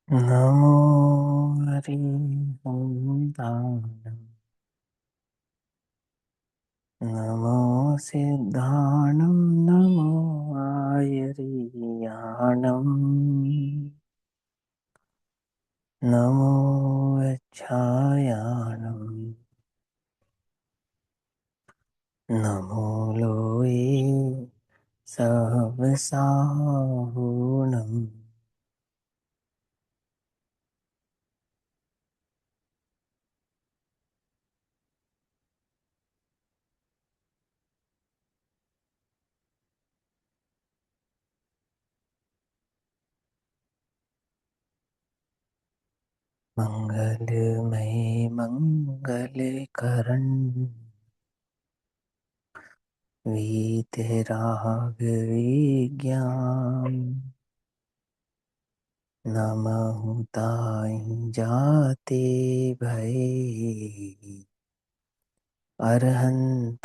नमो हरिहंताणं नमो सिद्धाणं नमो आयर्याणं नमो अच्छायाणं नमो लोये सहस्राहुणम् मंगलमय मंगलकरण वीतराग विज्ञान नमः ताहि जाते भये अरहंतादिमहा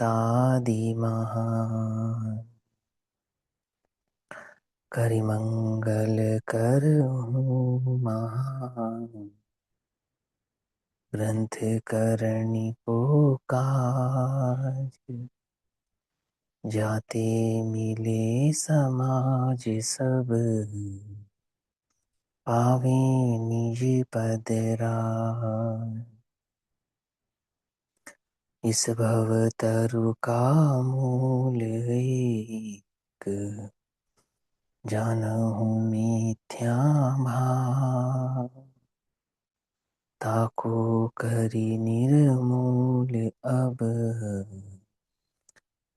करिमंगल करहूँ महा ग्रंथ करणी को काज जाते मिले समाज सब पावे निज पद राज। इस भव तरु का मूल एक जानहु मिथ्या भाव ताको करि निर्मूल अब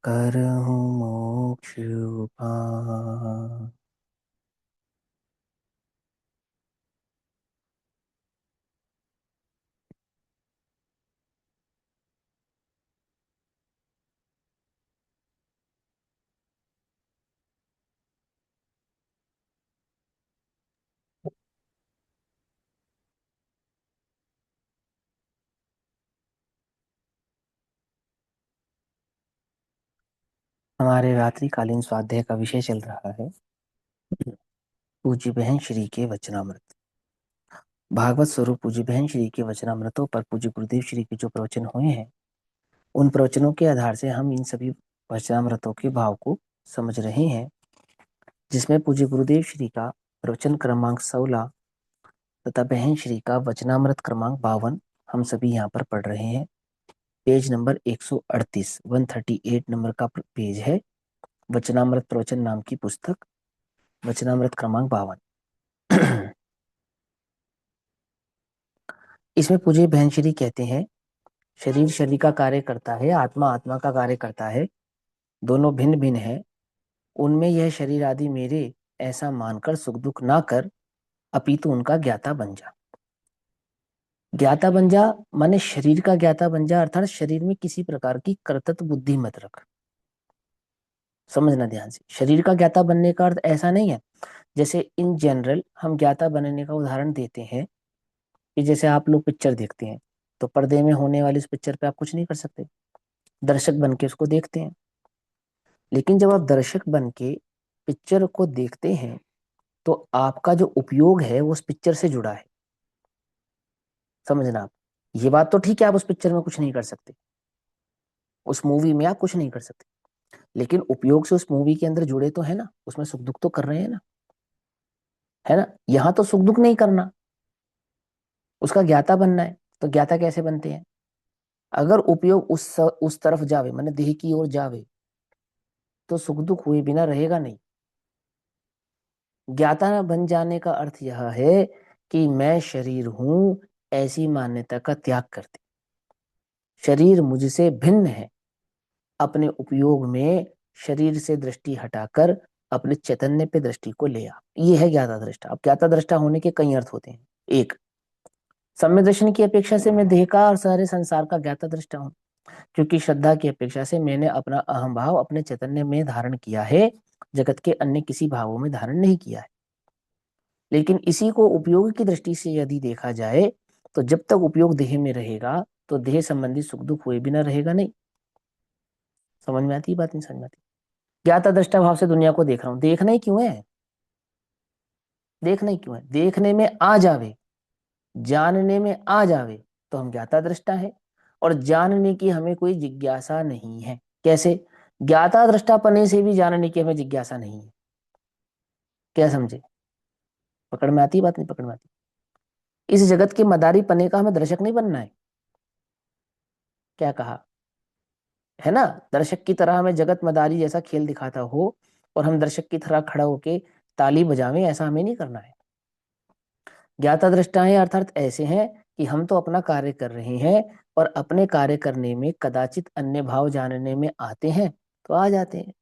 करहु मोक्ष उपाय। हमारे रात्रिकालीन स्वाध्याय का विषय चल रहा है पूज्य बहन श्री के वचनामृत। भागवत स्वरूप पूज्य बहन श्री के वचनामृतों पर पूज्य गुरुदेव श्री के जो प्रवचन हुए हैं, उन प्रवचनों के आधार से हम इन सभी वचनामृतों के भाव को समझ रहे हैं, जिसमें पूज्य गुरुदेव श्री का प्रवचन क्रमांक 16 तथा बहन श्री का वचनामृत क्रमांक 52 हम सभी यहाँ पर पढ़ रहे हैं। पेज नंबर 138 138 नंबर का पेज है। वचनामृत प्रवचन नाम की पुस्तक, वचनामृत क्रमांक 52। इसमें पूज्य बहन श्री कहते हैं, शरीर शरीर का कार्य करता है, आत्मा आत्मा का कार्य करता है, दोनों भिन्न भिन्न है। उनमें यह शरीर आदि मेरे ऐसा मानकर सुख दुख ना कर, अपितु उनका ज्ञाता बन जा। ज्ञाता बन जा माने शरीर का ज्ञाता बन जा, अर्थात शरीर में किसी प्रकार की कर्तृत्व बुद्धि मत रख। समझना ध्यान से, शरीर का ज्ञाता बनने का अर्थ ऐसा नहीं है जैसे इन जनरल हम ज्ञाता बनने का उदाहरण देते हैं कि जैसे आप लोग पिक्चर देखते हैं तो पर्दे में होने वाली उस पिक्चर पे आप कुछ नहीं कर सकते, दर्शक बन के उसको देखते हैं। लेकिन जब आप दर्शक बन के पिक्चर को देखते हैं तो आपका जो उपयोग है वो उस पिक्चर से जुड़ा है। समझना आप, ये बात तो ठीक है, आप उस पिक्चर में कुछ नहीं कर सकते, उस मूवी में आप कुछ नहीं कर सकते, लेकिन उपयोग से उस मूवी के अंदर जुड़े तो है ना, उसमें सुख दुख तो कर रहे हैं ना, है ना। यहां तो सुख दुख नहीं करना, उसका ज्ञाता बनना है। तो ज्ञाता कैसे बनते हैं? अगर उपयोग उस तरफ जावे, माने देह की ओर जावे, तो सुख दुख हुए बिना रहेगा नहीं। ज्ञाता बन जाने का अर्थ यह है कि मैं शरीर हूं ऐसी मान्यता का त्याग कर दे। शरीर मुझसे भिन्न है, अपने उपयोग में शरीर से दृष्टि हटाकर अपने चैतन्य पे दृष्टि को ले आ। ये है ज्ञाता दृष्टा। अब ज्ञाता दृष्टा होने के कई अर्थ होते हैं। एक, सम्यक दर्शन की अपेक्षा से मैं देह का और सारे संसार का ज्ञाता दृष्टा हूँ, क्योंकि श्रद्धा की अपेक्षा से मैंने अपना अहम भाव अपने चैतन्य में धारण किया है, जगत के अन्य किसी भावों में धारण नहीं किया है। लेकिन इसी को उपयोग की दृष्टि से यदि देखा जाए तो जब तक उपयोग देह में रहेगा तो देह संबंधी सुख दुख हुए बिना रहेगा नहीं। समझ में आती है बात? नहीं समझ में आती? ज्ञाता दृष्टा भाव से दुनिया को देख रहा हूं, देखना ही क्यों है? देखना ही क्यों है? देखने में आ जावे, जानने में आ जावे तो हम ज्ञाता दृष्टा है, और जानने की हमें कोई जिज्ञासा नहीं है। कैसे? ज्ञाता दृष्टापने से भी जानने की हमें जिज्ञासा नहीं है। क्या समझे? पकड़ में आती बात? नहीं पकड़ में आती? इस जगत के मदारी पने का हमें दर्शक नहीं बनना है। क्या कहा है ना? दर्शक की तरह हमें जगत मदारी जैसा खेल दिखाता हो और हम दर्शक की तरह खड़ा होके ताली बजावें, ऐसा हमें नहीं करना है। ज्ञाता दृष्टा है अर्थात ऐसे हैं कि हम तो अपना कार्य कर रहे हैं, और अपने कार्य करने में कदाचित अन्य भाव जानने में आते हैं तो आ जाते हैं,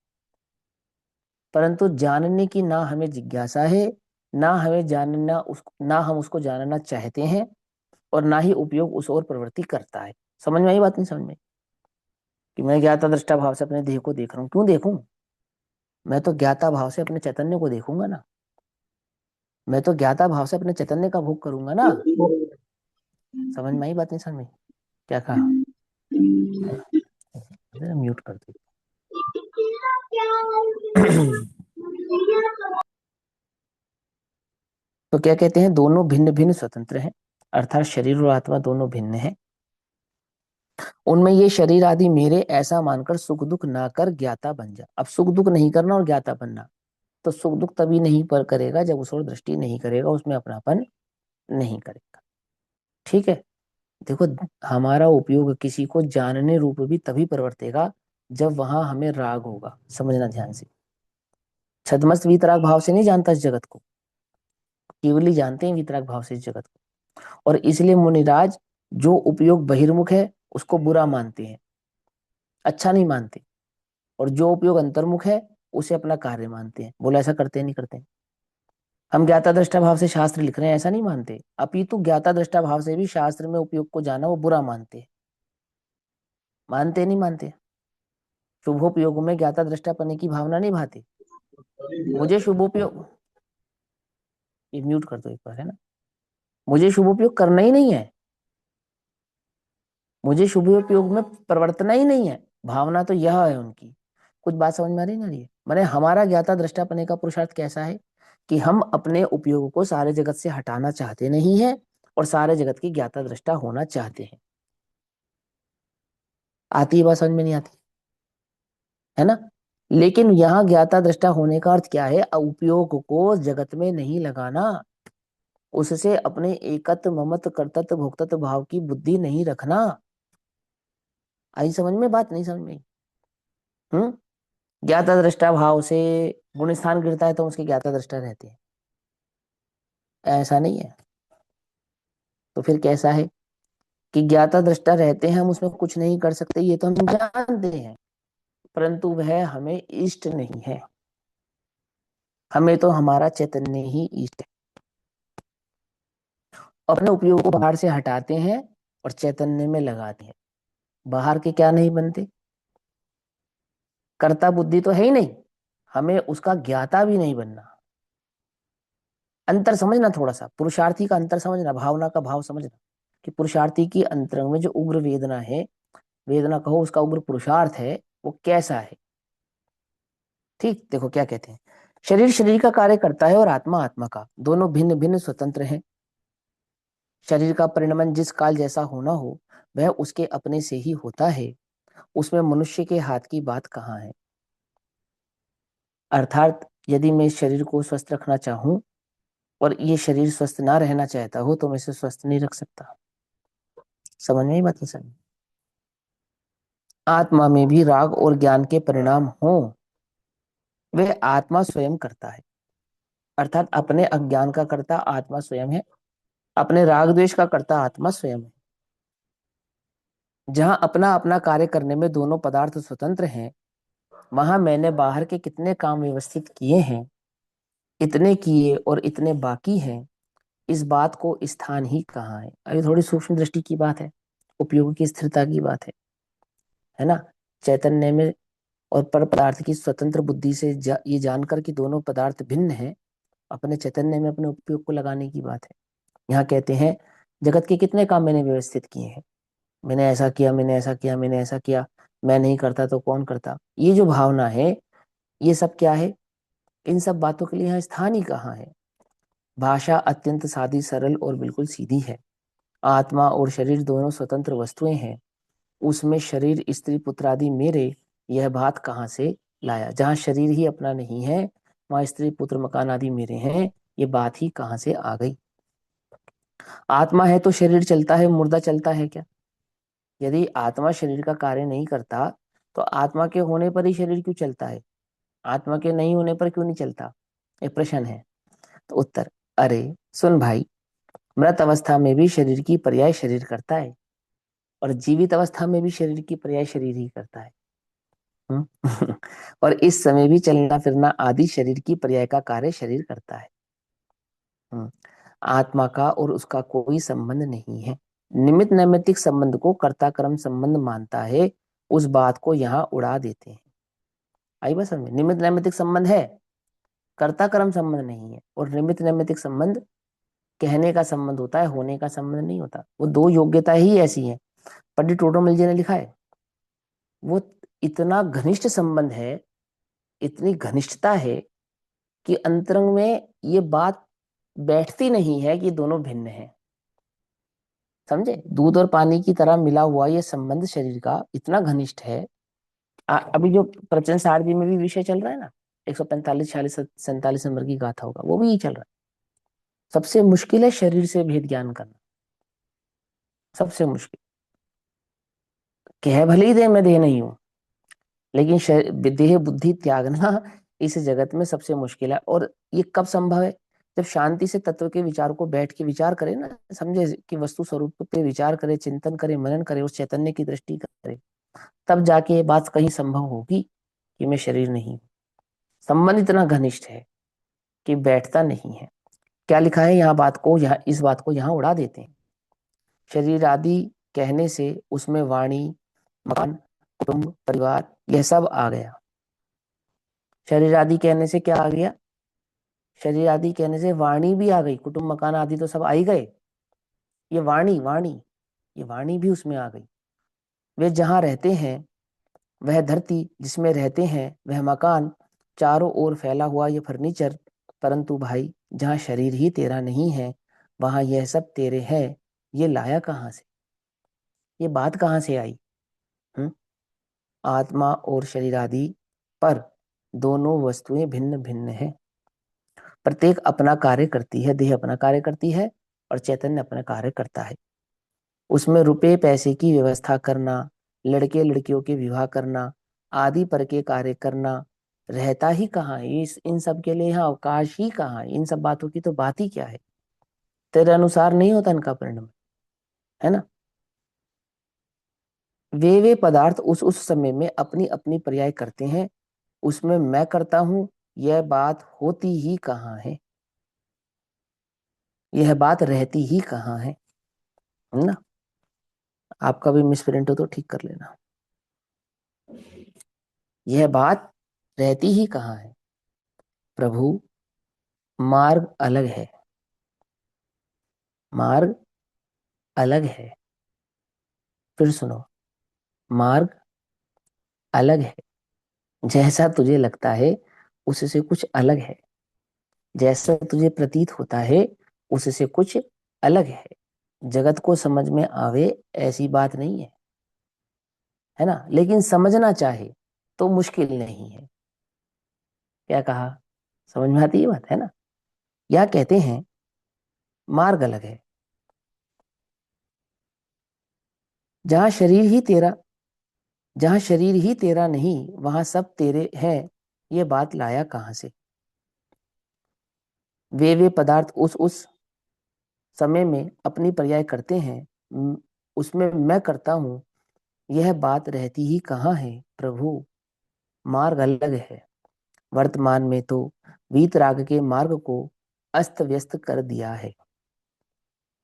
परंतु जानने की ना हमें जिज्ञासा है, ना हमें जानना उस ना हम उसको जानना चाहते हैं, और ना ही उपयोग उस ओर प्रवृत्ति करता है। समझ में आई बात? नहीं समझ में? कि मैं ज्ञाता दृष्टा भाव से अपने देह को देख रहा हूँ, क्यों देखूं? मैं तो ज्ञाता भाव से अपने चैतन्य को देखूंगा ना। मैं तो ज्ञाता भाव से अपने चैतन्य का भोग करूंगा ना। समझ में आई बात? नहीं समझ में? क्या कहा? म्यूट कर दो। तो क्या कहते हैं? दोनों भिन्न भिन्न स्वतंत्र हैं, अर्थात शरीर और आत्मा दोनों भिन्न हैं। उनमें ये शरीर आदि मेरे ऐसा मानकर सुख दुख ना कर ज्ञाता बन जा। अब सुख दुख नहीं करना और ज्ञाता बनना, तो सुख दुख तभी नहीं पर करेगा जब उस ओर दृष्टि नहीं करेगा, उसमें अपनापन नहीं करेगा। ठीक है? देखो, हमारा उपयोग किसी को जानने रूप भी तभी प्रवर्तेगा जब वहां हमें राग होगा। समझना ध्यान से। छदमस्त वीतराग भाव से नहीं जानता इस जगत को, केवली जानते हैं वीतराग भाव से इस जगत को। और इसलिए मुनिराज जो उपयोग बहिर्मुख है उसको बुरा मानते हैं, अच्छा नहीं मानते, और जो उपयोग अंतर्मुख है उसे अपना कार्य मानते हैं। बोला ऐसा करते हैं? नहीं करते हैं? हम ज्ञाता दृष्टा भाव से शास्त्र लिख रहे हैं ऐसा नहीं मानते, अपितु ज्ञाता दृष्टा भाव से भी शास्त्र में उपयोग को जाना वो बुरा मानते हैं। मानते नहीं मानते? शुभोपयोग में ज्ञाता दृष्टा पने की भावना नहीं भाती। मुझे शुभोपयोग, ये म्यूट कर दो एक बार, है ना? मुझे शुभोपयोग करना ही नहीं है, मुझे शुभोपयोग में प्रवर्तना ही नहीं है, भावना तो यह है उनकी। कुछ बात समझ में आ रही ना रही है? मैंने हमारा ज्ञाता दृष्टा पने का पुरुषार्थ कैसा है कि हम अपने उपयोग को सारे जगत से हटाना चाहते नहीं है, और सारे जगत की ज्ञाता दृष्टा होना चाहते हैं। आती है बात? समझ में नहीं आती? है ना? लेकिन यहाँ ज्ञाता दृष्टा होने का अर्थ क्या है? उपयोग को जगत में नहीं लगाना, उससे अपने एकत्व ममत कर्तत्व भोक्तत्व भाव की बुद्धि नहीं रखना। आई समझ में बात? नहीं समझ में? हम्म। ज्ञाता दृष्टा भाव से गुण स्थान गिरता है तो उसके ज्ञाता दृष्टा रहते हैं, ऐसा नहीं है। तो फिर कैसा है कि ज्ञाता दृष्टा रहते हैं, हम उसमें कुछ नहीं कर सकते, ये तो हम जानते हैं, परंतु वह हमें इष्ट नहीं है। हमें तो हमारा चैतन्य ही इष्ट है। अपने उपयोग को बाहर से हटाते हैं और चैतन्य में लगाते हैं। बाहर के क्या नहीं बनते? कर्ता बुद्धि तो है ही नहीं, हमें उसका ज्ञाता भी नहीं बनना। अंतर समझना, थोड़ा सा पुरुषार्थी का अंतर समझना, भावना का भाव समझना, कि पुरुषार्थी की अंतरंग में जो उग्र वेदना है, वेदना कहो उसका उग्र पुरुषार्थ है, वो कैसा है। ठीक, देखो क्या कहते हैं। शरीर शरीर का कार्य करता है और आत्मा आत्मा का, दोनों भिन्न भिन्न स्वतंत्र हैं। शरीर का परिणमन जिस काल जैसा होना हो वह उसके अपने से ही होता है, उसमें मनुष्य के हाथ की बात कहाँ है। अर्थात यदि मैं इस शरीर को स्वस्थ रखना चाहूं और ये शरीर स्वस्थ ना रहना चाहता हो तो मैं इसे स्वस्थ नहीं रख सकता। समझ में ही बात? नहीं समझ? आत्मा में भी राग और ज्ञान के परिणाम हो, वह आत्मा स्वयं करता है। अर्थात अपने अज्ञान का कर्ता आत्मा स्वयं है, अपने राग द्वेष का कर्ता आत्मा स्वयं है। जहां अपना अपना कार्य करने में दोनों पदार्थ स्वतंत्र हैं, वहां मैंने बाहर के कितने काम व्यवस्थित किए हैं, इतने किए और इतने बाकी हैं, इस बात को स्थान ही कहाँ है। अभी थोड़ी सूक्ष्म दृष्टि की बात है, उपयोग की स्थिरता की बात है ना? चैतन्य में और पर पदार्थ की स्वतंत्र बुद्धि से ये जानकर कि दोनों पदार्थ भिन्न हैं, अपने चैतन्य में अपने उपयोग को लगाने की बात है। यहाँ कहते हैं जगत के कितने काम मैंने व्यवस्थित किए हैं, मैंने ऐसा किया, मैंने ऐसा किया, मैंने ऐसा किया, मैं नहीं करता तो कौन करता, ये जो भावना है, ये सब क्या है? इन सब बातों के लिए यहाँ स्थान ही कहाँ है? भाषा अत्यंत सादी सरल और बिल्कुल सीधी है। आत्मा और शरीर दोनों स्वतंत्र वस्तुएं हैं। उसमें शरीर स्त्री पुत्र आदि मेरे, यह बात कहाँ से लाया? जहाँ शरीर ही अपना नहीं है, वहां स्त्री पुत्र मकान आदि मेरे हैं, ये बात ही कहाँ से आ गई? आत्मा है तो शरीर चलता है, मुर्दा चलता है क्या? यदि आत्मा शरीर का कार्य नहीं करता तो आत्मा के होने पर ही शरीर क्यों चलता है? आत्मा के नहीं होने पर क्यों नहीं चलता? ये प्रश्न है। तो उत्तर, अरे सुन भाई, मृत अवस्था में भी शरीर की पर्याय शरीर करता है, और जीवित अवस्था में भी शरीर की पर्याय शरीर ही करता है। और इस समय भी चलना फिरना आदि शरीर की पर्याय का कार्य शरीर करता है। हम्म। आत्मा का और उसका कोई संबंध नहीं है। निमित्त नैमित्तिक संबंध को कर्ता कर्म संबंध मानता है, उस बात को यहाँ उड़ा देते हैं। आई बस समझ में? निमित्त नैमित्तिक संबंध है, कर्ता कर्म संबंध नहीं है। और निमित्त नैमित्तिक संबंध कहने का संबंध होता है, होने का संबंध नहीं होता। वो दो योग्यता ही ऐसी हैं। पंडित टोडरमल जी ने लिखा है, वो इतना घनिष्ठ संबंध है, इतनी घनिष्ठता है कि अंतरंग में ये बात बैठती नहीं है कि दोनों भिन्न हैं। समझे? दूध और पानी की तरह मिला हुआ ये संबंध शरीर का इतना घनिष्ठ है। अभी जो प्रचलन सार जी में भी विषय चल रहा है ना, 145 46 47 नंबर की गाथा होगा, वो भी यही चल रहा है। सबसे मुश्किल है शरीर से भेद ज्ञान करना, सबसे मुश्किल। कह भले ही दे मैं देह नहीं हूं, लेकिन देह बुद्धि त्यागना इस जगत में सबसे मुश्किल है। और ये कब संभव है? जब शांति से तत्व के विचार को बैठ के विचार करे ना, समझे कि वस्तु स्वरूप पे विचार करे, चिंतन करे, मनन करे, उस चैतन्य की दृष्टि करे, तब जाके ये बात कहीं संभव होगी कि मैं शरीर नहीं हूं। संबंध इतना घनिष्ठ है कि बैठता नहीं है। क्या लिखा है यहाँ? बात को यहाँ, इस बात को यहाँ उड़ा देते हैं। शरीर आदि कहने से उसमें वाणी, मकान, कुटुंब, परिवार, यह सब आ गया। शरीर आदि कहने से क्या आ गया? शरीर आदि कहने से वाणी भी आ गई, कुटुंब मकान आदि तो सब आ ही गए। ये वाणी, वाणी, ये वाणी भी उसमें आ गई। वे जहां रहते हैं, वह धरती जिसमें रहते हैं, वह मकान, चारों ओर फैला हुआ ये फर्नीचर। परंतु भाई, जहां शरीर ही तेरा नहीं है, वहां यह सब तेरे है। ये लाया कहाँ से? ये बात कहाँ से आई? हम्म? आत्मा और शरीर आदि पर दोनों वस्तुएं भिन्न भिन्न हैं। प्रत्येक अपना कार्य करती है, देह अपना कार्य करती है और चैतन्य अपना कार्य करता है। उसमें रुपए पैसे की व्यवस्था करना, लड़के लड़कियों के विवाह करना, आदि पर के कार्य करना रहता ही कहाँ है? इस इन सब के लिए यहाँ अवकाश ही कहाँ है? इन सब बातों की तो बात ही क्या है? तेरे अनुसार नहीं होता इनका परिणाम, है ना? वे पदार्थ उस समय में अपनी अपनी पर्याय करते हैं। उसमें मैं करता हूं, यह बात होती ही कहाँ है? यह बात रहती ही कहाँ है ना? आपका भी मिसप्रिंट हो तो ठीक कर लेना। यह बात रहती ही कहाँ है? प्रभु, मार्ग अलग है, मार्ग अलग है। फिर सुनो, मार्ग अलग है। जैसा तुझे लगता है उससे कुछ अलग है, जैसा तुझे प्रतीत होता है उससे कुछ अलग है। जगत को समझ में आवे ऐसी बात नहीं है ना? लेकिन समझना चाहे तो मुश्किल नहीं है। क्या कहा? समझ में आती है बात, है ना? या कहते हैं मार्ग अलग है। जहां शरीर ही तेरा जहां शरीर ही तेरा नहीं, वहां सब तेरे हैं। ये बात लाया कहां से? वे पदार्थ उस समय में अपनी पर्याय करते हैं। उसमें मैं करता हूं, यह बात रहती ही कहाँ है? प्रभु, मार्ग अलग है। वर्तमान में तो वीतराग के मार्ग को अस्त व्यस्त कर दिया है।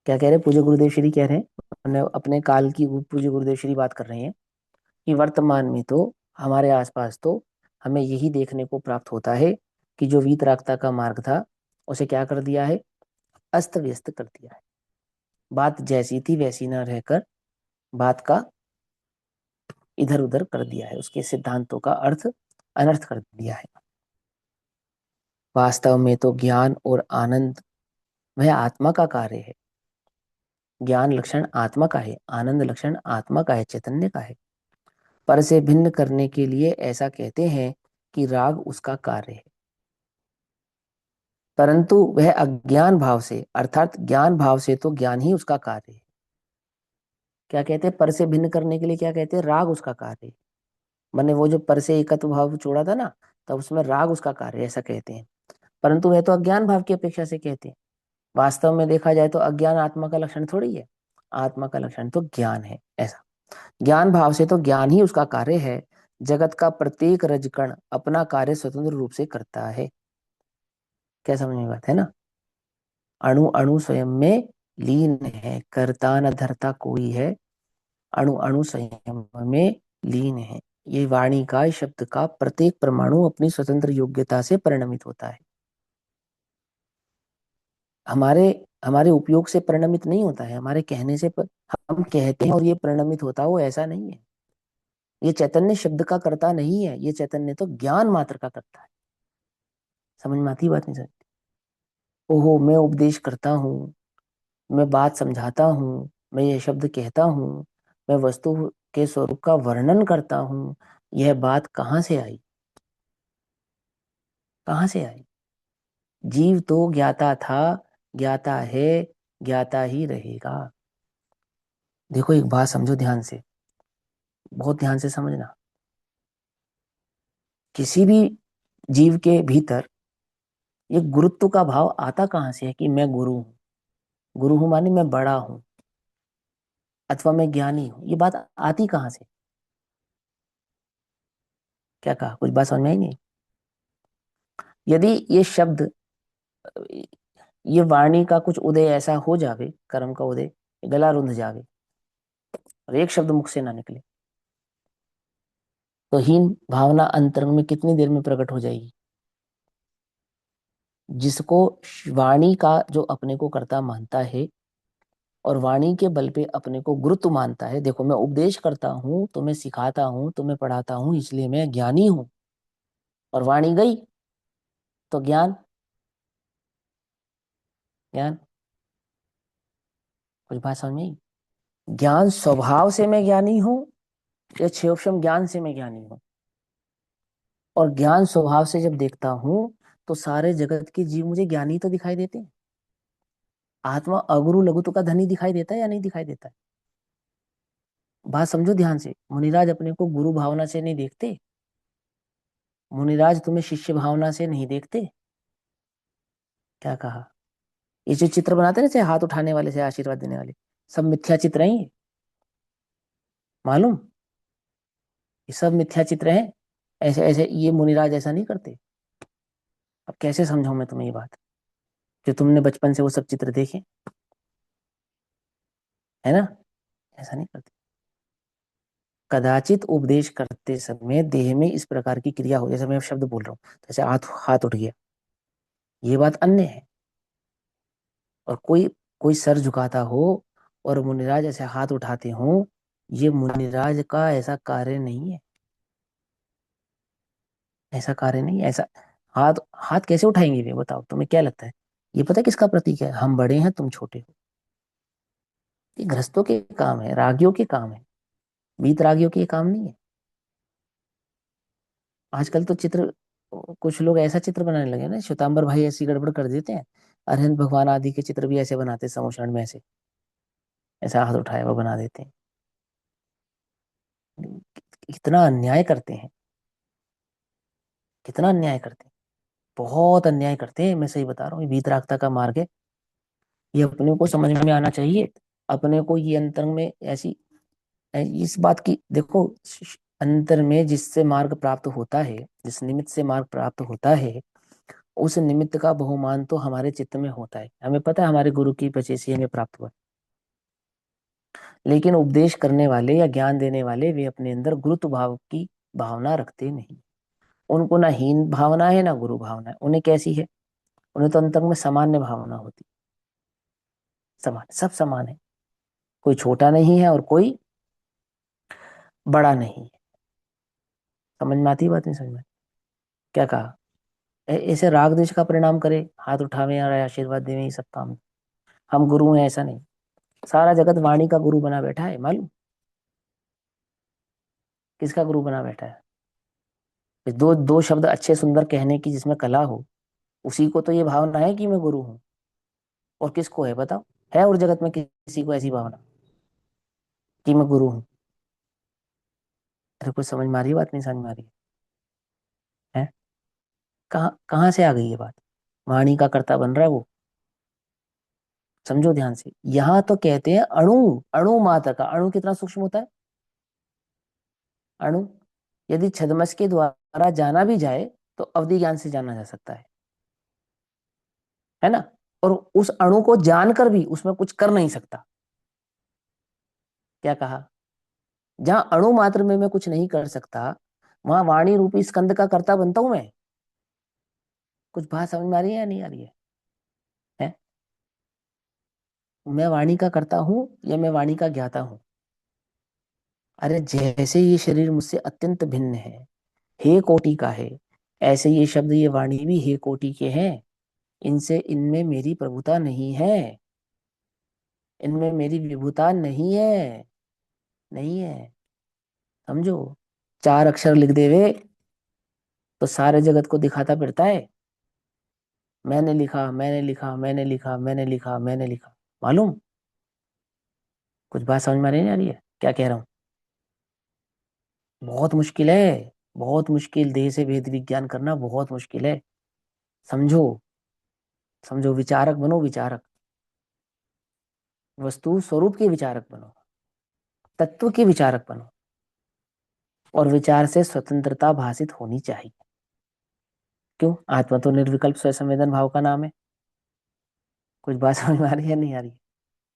क्या कह रहे? पूज्य गुरुदेव श्री कह रहे हैं, अपने काल की पूज्य गुरुदेव श्री बात कर रहे हैं कि वर्तमान में तो हमारे आसपास तो हमें यही देखने को प्राप्त होता है कि जो वीतरागता का मार्ग था, उसे क्या कर दिया है? अस्त व्यस्त कर दिया है। बात जैसी थी वैसी ना रहकर बात का इधर उधर कर दिया है, उसके सिद्धांतों का अर्थ अनर्थ कर दिया है। वास्तव में तो ज्ञान और आनंद वह आत्मा का कार्य है। ज्ञान लक्षण आत्मा का है, आनंद लक्षण आत्मा का है, चैतन्य का है। पर से भिन्न करने के लिए ऐसा कहते हैं कि राग उसका कार्य है, परंतु वह अज्ञान भाव से, अर्थात ज्ञान भाव से तो ज्ञान ही उसका कार्य है। क्या कहते हैं? पर से भिन्न करने के लिए क्या कहते हैं? राग उसका कार्य है। मैंने वो जो पर से एकत्व भाव छोड़ा था ना, तब उसमें राग उसका कार्य है, ऐसा कहते हैं। परंतु वह तो अज्ञान भाव की अपेक्षा से कहते हैं। वास्तव में देखा जाए तो अज्ञान आत्मा का लक्षण थोड़ी है, आत्मा का लक्षण तो ज्ञान है। ऐसा ज्ञान भाव से तो ज्ञान ही उसका कार्य है। जगत का प्रत्येक रजकण अपना कार्य स्वतंत्र रूप से करता है। क्या समझ में बात है ना? अणु अणु स्वयं में लीन है, कर्ता न धर्ता कोई है, अणु अणु स्वयं में लीन है। ये वाणी का, इस शब्द का प्रत्येक परमाणु अपनी स्वतंत्र योग्यता से परिणमित होता है। हमारे हमारे उपयोग से परिणमित नहीं होता है, हमारे कहने से हम कहते हैं और ये परिणमित होता हो, ऐसा नहीं है। ये चैतन्य शब्द का कर्ता नहीं है, ये चैतन्य तो ज्ञान मात्र का कर्ता है। समझ में आती बात? नहीं सर? ओहो, मैं उपदेश करता हूँ, मैं बात समझाता हूँ, मैं ये शब्द कहता हूँ, मैं वस्तु के स्वरूप का वर्णन करता हूँ, यह बात कहाँ से आई? कहाँ से आई? जीव तो ज्ञाता था, ज्ञाता है, ज्ञाता ही रहेगा। देखो एक बात समझो ध्यान से, बहुत ध्यान से समझना। किसी भी जीव के भीतर ये गुरुत्व का भाव आता कहाँ से है कि मैं गुरु हूं? गुरु हूं माने मैं बड़ा हूं, अथवा मैं ज्ञानी हूं। ये बात आती कहाँ से? क्या कहा? कुछ बात समझ में आई नहीं? यदि ये शब्द, ये वाणी का कुछ उदय ऐसा हो जावे, कर्म का उदय, गला रुंध जावे और एक शब्द मुख से ना निकले, तो हीन भावना अंतरंग में कितनी देर में प्रकट हो जाएगी? जिसको वाणी का जो अपने को कर्ता मानता है और वाणी के बल पे अपने को गुरुत्व मानता है, देखो मैं उपदेश करता हूं, तुम्हें सिखाता हूं, तुम्हें पढ़ाता हूं, इसलिए मैं ज्ञानी हूं, और वाणी गई तो ज्ञान, ज्ञान, कुछ बात समझ में आई? ज्ञान स्वभाव से मैं ज्ञानी हूं या क्षेपशम ज्ञान से मैं ज्ञानी हूं? और ज्ञान स्वभाव से जब देखता हूं तो सारे जगत के जीव मुझे ज्ञानी तो दिखाई देते हैं। आत्मा अगुरु लघुत्व का धनी दिखाई देता है या नहीं दिखाई देता है? बात समझो ध्यान से। मुनिराज अपने को गुरु भावना से नहीं देखते, मुनिराज तुम्हें शिष्य भावना से नहीं देखते। क्या कहा? ये जो चित्र बनाते हैं ना, चाहे हाथ उठाने वाले से आशीर्वाद देने वाले, सब मिथ्या चित्र हैं ये, मालूम? ये सब मिथ्या चित्र हैं। ऐसे ऐसे ये मुनिराज ऐसा नहीं करते। अब कैसे समझाऊं मैं तुम्हें ये बात, जो तुमने बचपन से वो सब चित्र देखे, है ना? ऐसा नहीं करते। कदाचित उपदेश करते समय देह में इस प्रकार की क्रिया हो, जैसे मैं शब्द बोल रहा हूँ, जैसे हाथ हाथ उठ गया, ये बात अन्य है। और कोई कोई सर झुकाता हो और मुनिराज ऐसे हाथ उठाते हो, ये मुनिराज का ऐसा कार्य नहीं है। ऐसा कार्य नहीं है, ऐसा हाथ हाथ कैसे उठाएंगे वे? बताओ, तुम्हें क्या लगता है? ये पता है किसका प्रतीक है? हम बड़े हैं, तुम छोटे हो। ये गृहस्थों के काम है, रागियों के काम है, बीत रागियों के काम नहीं है। आजकल तो चित्र, कुछ लोग ऐसा चित्र बनाने लगे ना, श्वेतांबर भाई ऐसी गड़बड़ कर देते हैं, अरहंत भगवान आदि के चित्र भी ऐसे बनाते हैं, समोषण में ऐसे ऐसा हाथ उठाया हुआ बना देते हैं। कितना अन्याय करते हैं, कितना अन्याय करते हैं, बहुत अन्याय करते हैं। मैं सही बता रहा हूँ, ये वीतरागता का मार्ग है। ये अपने को समझ में आना चाहिए। अपने को ये अंतर में ऐसी, इस बात की देखो, अंतर में जिससे मार्ग प्राप्त होता है, जिस निमित्त से मार्ग प्राप्त होता है, उस निमित्त का बहुमान तो हमारे चित्त में होता है। हमें पता है हमारे गुरु की वजह से हमें प्राप्त हुआ। लेकिन उपदेश करने वाले या ज्ञान देने वाले वे अपने अंदर गुरुत्व भाव की भावना रखते नहीं। उनको ना हीन भावना है ना गुरु भावना है। उन्हें कैसी है? उन्हें तो अंतर में सामान्य भावना होती। समान, सब समान है, कोई छोटा नहीं है और कोई बड़ा नहीं है। समझ में आती है बात? नहीं समझ में? क्या कहा? ऐसे राग द्वेष का परिणाम करे, हाथ उठावे या आशीर्वाद देवे, ये सब काम हम गुरु हैं ऐसा नहीं। सारा जगत वाणी का गुरु बना बैठा है, मालूम? किसका गुरु बना बैठा है? दो दो शब्द अच्छे सुंदर कहने की जिसमें कला हो, उसी को तो ये भावना है कि मैं गुरु हूँ। और किसको है बताओ? है और जगत में किसी को ऐसी भावना कि मैं गुरु हूँ? अरे कुछ समझ में आ रही है बात, नहीं समझ में आ रही है? कहाँ कहाँ से आ गई ये बात? वाणी का कर्ता बन रहा है वो। समझो ध्यान से, यहाँ तो कहते हैं अणु, अणु मात्र का। अणु कितना सूक्ष्म होता है? अणु यदि छद्मस के द्वारा जाना भी जाए तो अवधि ज्ञान से जाना जा सकता है ना? और उस अणु को जानकर भी उसमें कुछ कर नहीं सकता। क्या कहा? जहां अणु मात्र में मैं कुछ नहीं कर सकता, वहां वाणी रूपी स्कंद का कर्ता बनता हूं मैं। कुछ बात समझ में आ रही है या नहीं आ रही है? मैं वाणी का करता हूँ या मैं वाणी का ज्ञाता हूँ? अरे जैसे ये शरीर मुझसे अत्यंत भिन्न है, हे कोटि का है, ऐसे ये शब्द ये वाणी भी हे कोटि के हैं। इनसे इनमें मेरी प्रभुता नहीं है, इनमें मेरी विभुता नहीं है। नहीं है। समझो, चार अक्षर लिख देवे तो सारे जगत को दिखाता फिरता है, मैंने लिखा मैंने लिखा मैंने लिखा मैंने लिखा मैंने लिखा। मालूम? कुछ बात समझ में नहीं आ रही है क्या कह रहा हूँ? बहुत मुश्किल है, बहुत मुश्किल। देह से भेद विज्ञान करना बहुत मुश्किल है। समझो, समझो, विचारक बनो, विचारक। वस्तु स्वरूप के विचारक बनो, तत्व के विचारक बनो। और विचार से स्वतंत्रता भाषित होनी चाहिए। क्यों? आत्मा तो निर्विकल्प स्वसंवेदन भाव का नाम है। कुछ बात समझ में आ रही है नहीं आ रही है?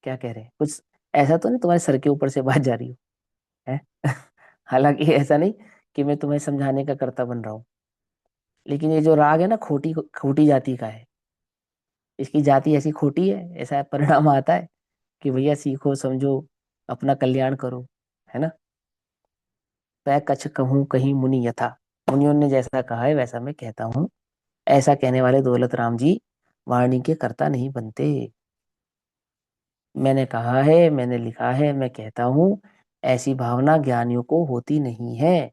क्या कह रहे हैं? कुछ ऐसा तो नहीं तुम्हारे सर के ऊपर से बात जा रही हो है? हालांकि ऐसा नहीं कि मैं तुम्हें समझाने का कर्ता बन रहा हूँ, लेकिन ये जो राग है ना, खोटी खोटी जाति का है। इसकी जाति ऐसी खोटी है, ऐसा परिणाम आता है कि भैया सीखो समझो, अपना कल्याण करो, है ना? मैं कछ कहूँ कहीं मुनि यथा, मुनियों ने जैसा कहा है वैसा मैं कहता हूँ। ऐसा कहने वाले दौलत राम जी वाणी के कर्ता नहीं बनते। मैंने कहा है, मैंने लिखा है, मैं कहता हूँ, ऐसी भावना ज्ञानियों को होती नहीं है।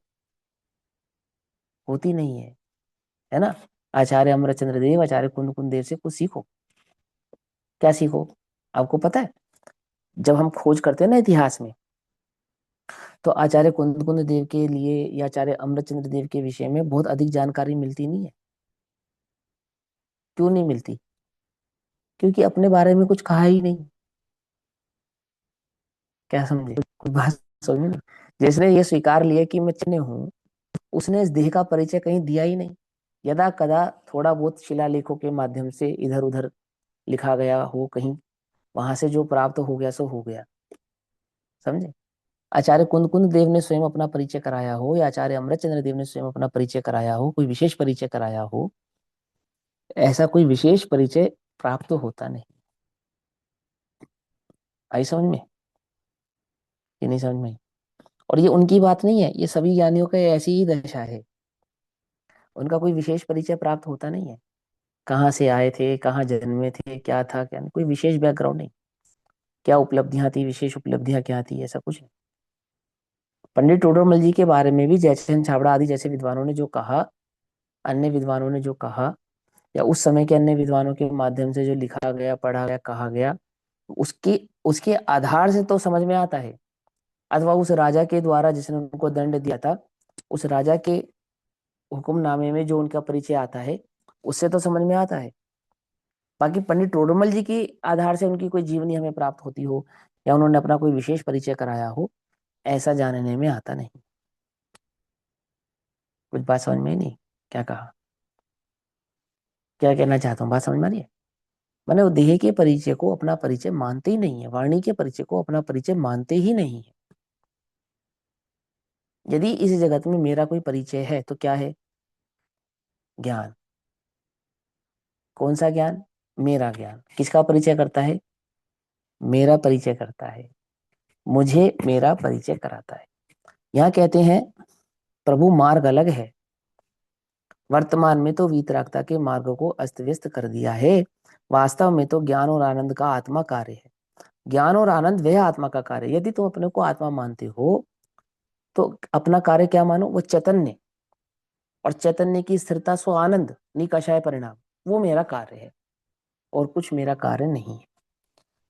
होती नहीं है ना? आचार्य अमरचंद्र देव, आचार्य कुंद कुंद देव से कुछ सीखो। क्या सीखो? आपको पता है, जब हम खोज करते हैं ना इतिहास में, तो आचार्य कुंद कुंद देव के लिए या आचार्य अमरचंद्र देव के विषय में बहुत अधिक जानकारी मिलती नहीं है। क्यों नहीं मिलती? क्योंकि अपने बारे में कुछ कहा ही नहीं। क्या समझे? कुछ बात समझ में नहीं। जिसने ये स्वीकार लिया कि मैं चिन्ह हूँ, उसने इस देह का परिचय कहीं दिया ही नहीं। यदा कदा थोड़ा बहुत शिलालेखों के माध्यम से इधर उधर लिखा गया हो कहीं, वहां से जो प्राप्त हो गया सो हो गया। समझे? आचार्य कुंद कुंद देव ने स्वयं अपना परिचय कराया हो या आचार्य अमृतचंद्र देव ने स्वयं अपना परिचय कराया हो, कोई विशेष परिचय कराया हो, ऐसा कोई विशेष परिचय प्राप्त होता नहीं। आई समझ में? ये नहीं समझ में आई? और ये उनकी बात नहीं है, ये सभी ज्ञानियों का ऐसी ही दशा है। उनका कोई विशेष परिचय प्राप्त होता नहीं है। कहाँ से आए थे, कहाँ जन्मे थे, क्या था क्या नहीं, कोई विशेष बैकग्राउंड नहीं। क्या उपलब्धियां थी, विशेष उपलब्धियां क्या थी, ऐसा कुछ नहीं। पंडित टोडरमल जी के बारे में भी जयचंद छाबड़ा आदि जैसे विद्वानों ने जो कहा, अन्य विद्वानों ने जो कहा, या उस समय के अन्य विद्वानों के माध्यम से जो लिखा गया, पढ़ा गया, कहा गया, उसके उसके आधार से तो समझ में आता है। अथवा उस राजा के द्वारा जिसने उनको दंड दिया था, उस राजा के हुक्मनामे में जो उनका परिचय आता है, उससे तो समझ में आता है। बाकी पंडित टोडरमल जी के आधार से उनकी कोई जीवनी हमें प्राप्त होती हो, या उन्होंने अपना कोई विशेष परिचय कराया हो, ऐसा जानने में आता नहीं। कुछ बात समझ में ही नहीं? क्या कहा? क्या कहना चाहता हूँ? बात समझ में आ रही है? मैंने वो देह के परिचय को अपना परिचय मानते ही नहीं है, वाणी के परिचय को अपना परिचय मानते ही नहीं है। यदि इस जगत में मेरा कोई परिचय है तो क्या है? ज्ञान। कौन सा ज्ञान? मेरा ज्ञान। किसका परिचय करता है? मेरा परिचय करता है, मुझे मेरा परिचय कराता है। यहाँ कहते हैं प्रभु मार्ग अलग है, वर्तमान में तो वीतरागता के मार्ग को अस्त व्यस्त कर दिया है। वास्तव में तो ज्ञान और आनंद का आत्मा कार्य है। ज्ञान और आनंद वह आत्मा का कार्य है। यदि तुम अपने को आत्मा मानते हो तो अपना कार्य क्या मानो, वो चैतन्य, और चैतन्य की स्थिरता सो आनंद निकषाय परिणाम, वो मेरा कार्य है, और कुछ मेरा कार्य नहीं है।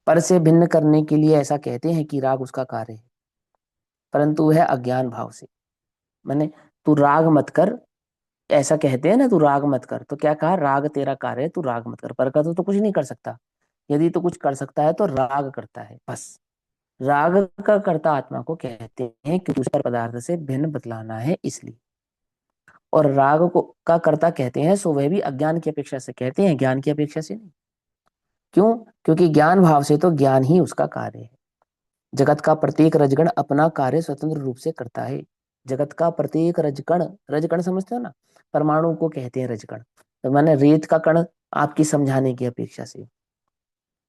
पर से भिन्न करने के लिए ऐसा कहते हैं कि राग उसका कार्य है, परंतु वह अज्ञान भाव से। मैंने, तू राग मत कर, ऐसा कहते हैं ना, तू राग मत कर, तो क्या कहा, राग तेरा कार्य है, तू राग मत कर। पर का तो कुछ नहीं कर सकता। यदि तो कुछ कर सकता है तो राग करता है बस। राग का कर्ता आत्मा को कहते हैं कि दूसरे पदार्थ से भिन्न बतलाना है इसलिए। और राग को का कर्ता कहते हैं सो वह भी अज्ञान की अपेक्षा से कहते हैं, ज्ञान की अपेक्षा से नहीं। क्यों? क्योंकि ज्ञान भाव से तो ज्ञान ही उसका कार्य है। जगत का प्रत्येक रजगण अपना कार्य स्वतंत्र रूप से करता है। जगत का प्रत्येक रजकण, रजकण समझते हो ना, परमाणु को कहते हैं रजकण। तो मैंने रेत का कण आपकी समझाने की अपेक्षा से,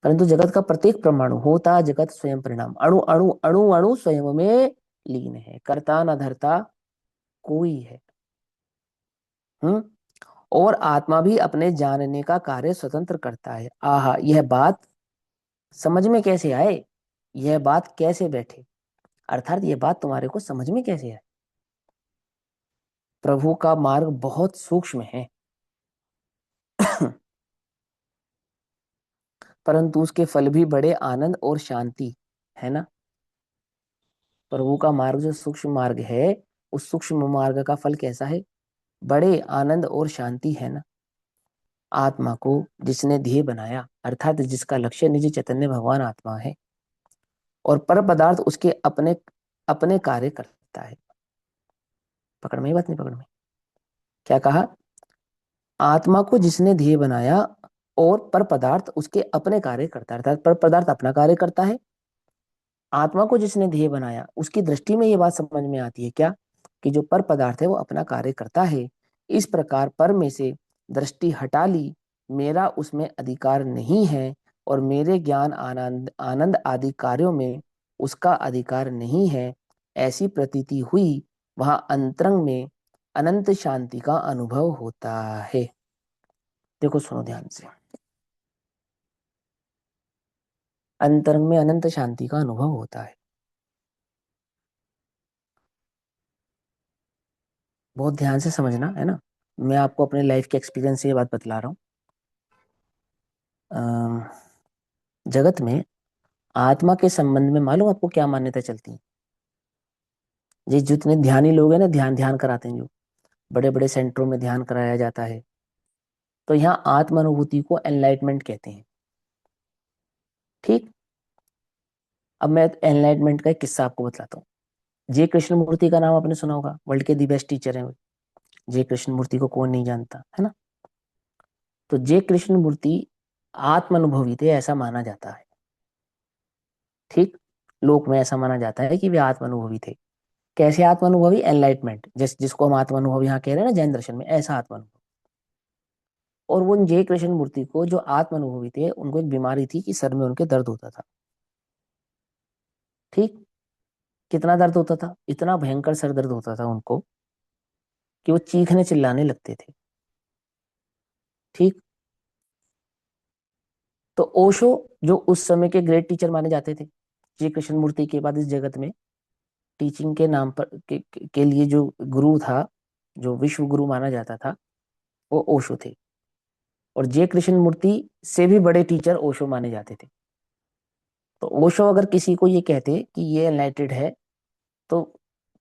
परंतु जगत का प्रत्येक परमाणु होता जगत स्वयं परिणाम, अणु अणु अणु अणु स्वयं में लीन है, कर्ता न धरता कोई है। हम्म। और आत्मा भी अपने जानने का कार्य स्वतंत्र करता है। आहा, यह बात समझ में कैसे आए, यह बात कैसे बैठे, अर्थात यह बात तुम्हारे को समझ में कैसे आए। प्रभु का मार्ग बहुत सूक्ष्म है परंतु उसके फल भी बड़े आनंद और शांति है ना। प्रभु का मार्ग जो सूक्ष्म मार्ग है, उस सूक्ष्म मार्ग का फल कैसा है, बड़े आनंद और शांति है ना। आत्मा को जिसने ध्येय बनाया, अर्थात जिसका लक्ष्य निज चैतन्य भगवान आत्मा है, और पर पदार्थ उसके अपने अपने कार्य करता है। पकड़ में ही बात, नहीं पकड़ में? क्या कहा, आत्मा को जिसने ध्येय बनाया और पर पदार्थ उसके अपने कार्य करता है, अर्थात पर पदार्थ अपना कार्य करता है। आत्मा को जिसने ध्येय बनाया उसकी दृष्टि में ये बात समझ में आती है क्या, कि जो पर पदार्थ है वो अपना कार्य करता है। इस प्रकार पर में से दृष्टि हटा ली, मेरा उसमें अधिकार नहीं है, और मेरे ज्ञान आनंद आनंद आदि कार्यों में उसका अधिकार नहीं है, ऐसी प्रतीति हुई, वहां अंतरंग में अनंत शांति का अनुभव होता है। देखो सुनो ध्यान से, अंतरंग में अनंत शांति का अनुभव होता है। बहुत ध्यान से समझना है ना, मैं आपको अपने लाइफ के एक्सपीरियंस से ये बात बतला रहा हूँ। अम, जगत में आत्मा के संबंध में मालूम आपको क्या मान्यता चलती है? ये जितने ध्यानी लोग हैं ना, ध्यान ध्यान कराते हैं, जो बड़े बड़े सेंटरों में ध्यान कराया जाता है, तो यहाँ आत्म अनुभूति को एनलाइटमेंट कहते हैं। ठीक। अब मैं एनलाइटमेंट का एक किस्सा आपको बतलाता हूँ। जे कृष्ण मूर्ति का नाम आपने सुना होगा, वर्ल्ड के दी बेस्ट टीचर हैं। जे कृष्ण मूर्ति को कौन नहीं जानता है ना। तो जे कृष्ण मूर्ति आत्म अनुभवी थे ऐसा माना जाता है। ठीक। लोक में ऐसा माना जाता है कि वे आत्म अनुभवी थे। कैसे आत्म अनुभवी, एनलाइटमेंट, जिसको हम आत्म अनुभव यहाँ कह रहे हैं ना जैन दर्शन में, ऐसा आत्म अनुभव। और वो जय कृष्ण मूर्ति को जो आत्म अनुभवी थे, उनको एक बीमारी थी कि सर में उनके दर्द होता था। ठीक। कितना दर्द होता था, इतना भयंकर सर दर्द होता था उनको कि वो चीखने चिल्लाने लगते थे। ठीक। तो ओशो, जो उस समय के ग्रेट टीचर माने जाते थे, श्री कृष्ण मूर्ति के बाद इस जगत में टीचिंग के नाम पर के लिए जो गुरु था, जो विश्व गुरु माना जाता था, वो ओशो थे। और जय कृष्ण मूर्ति से भी बड़े टीचर ओशो माने जाते थे। तो ओशो अगर किसी को ये कहते कि ये एनलाइटेड है, तो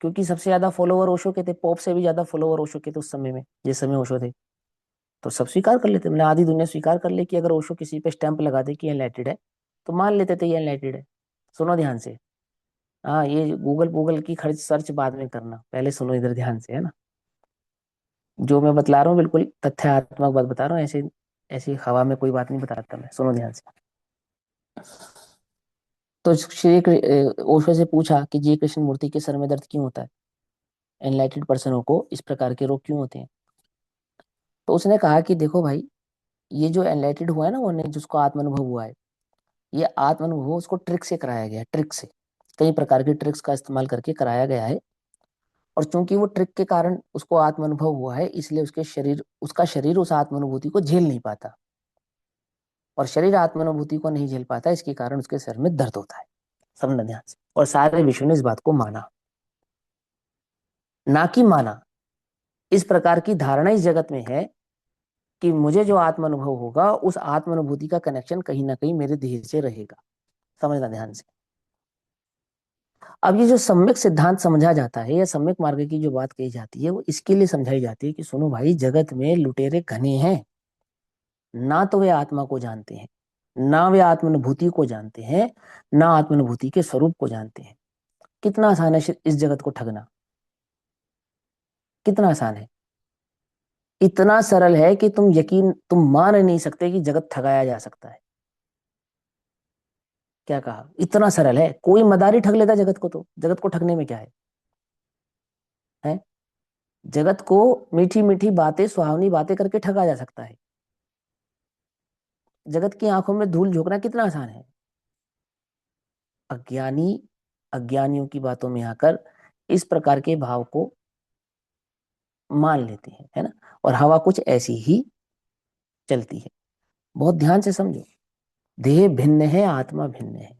क्योंकि सबसे ज्यादा फॉलोवर ओशो के थे, पॉप से भी ज्यादा फॉलोवर ओशो के थे उस समय में, जिस समय ओशो थे, तो सब स्वीकार कर लेते, मतलब आधी दुनिया स्वीकार कर ले कि अगर ओशो किसी पे स्टैंप लगा दे कि एनलाइटेड है, तो मान लेते थे ये एनलाइटेड है। सुनो ध्यान से। हाँ, ये गूगल गूगल की खर्च सर्च बाद में करना, पहले सुनो इधर ध्यान से, है ना। जो मैं बतला रहा हूँ बिल्कुल तथ्यात्मक बात बता रहा हूँ, ऐसे ऐसी हवा में कोई बात नहीं बताता मैं, सुनो ध्यान से। तो ओशो से पूछा कि जी कृष्ण मूर्ति के सर में दर्द क्यों होता है, एनलाइटेड पर्सनों को इस प्रकार के रोग क्यों होते हैं। तो उसने कहा कि देखो भाई, ये जो एनलाइटेड हुआ है ना, उन्हें जिसको आत्म अनुभव हुआ है, ये आत्म अनुभव उसको ट्रिक से कराया गया है, ट्रिक से, कई प्रकार की ट्रिक्स का इस्तेमाल करके कराया गया है। और चूंकि वो ट्रिक के कारण उसको आत्म अनुभव हुआ है, इसलिए उसका शरीर उस आत्म अनुभूति को झेल नहीं पाता। और शरीर आत्मानुभूति को नहीं झेल पाता, इसके कारण उसके सिर में दर्द होता है। समझना ध्यान से। और सारे विश्व ने इस बात को माना, ना कि माना, इस प्रकार की धारणा इस जगत में है कि मुझे जो आत्मानुभव होगा उस आत्मानुभूति का कनेक्शन कहीं ना कहीं मेरे देह से रहेगा। समझना ध्यान से। अब ये जो सम्यक सिद्धांत समझा जाता है या सम्यक मार्ग की जो बात कही जाती है वो इसके लिए समझाई जाती है कि सुनो भाई, जगत में लुटेरे घने हैं, ना तो वे आत्मा को जानते हैं, ना वे आत्मानुभूति को जानते हैं, ना आत्मानुभूति के स्वरूप को जानते हैं। कितना आसान है इस जगत को ठगना, कितना आसान है। इतना सरल है कि तुम मान नहीं सकते कि जगत ठगाया जा सकता है। क्या कहा? इतना सरल है, कोई मदारी ठग लेता जगत को, तो जगत को ठगने में क्या है? जगत को मीठी मीठी बातें, सुहावनी बातें करके ठगा जा सकता है। जगत की आंखों में धूल झोंकना कितना आसान है। अज्ञानी अज्ञानियों की बातों में आकर इस प्रकार के भाव को मान लेते हैं, है ना। और हवा कुछ ऐसी ही चलती है। बहुत ध्यान से समझो, देह भिन्न है, आत्मा भिन्न है।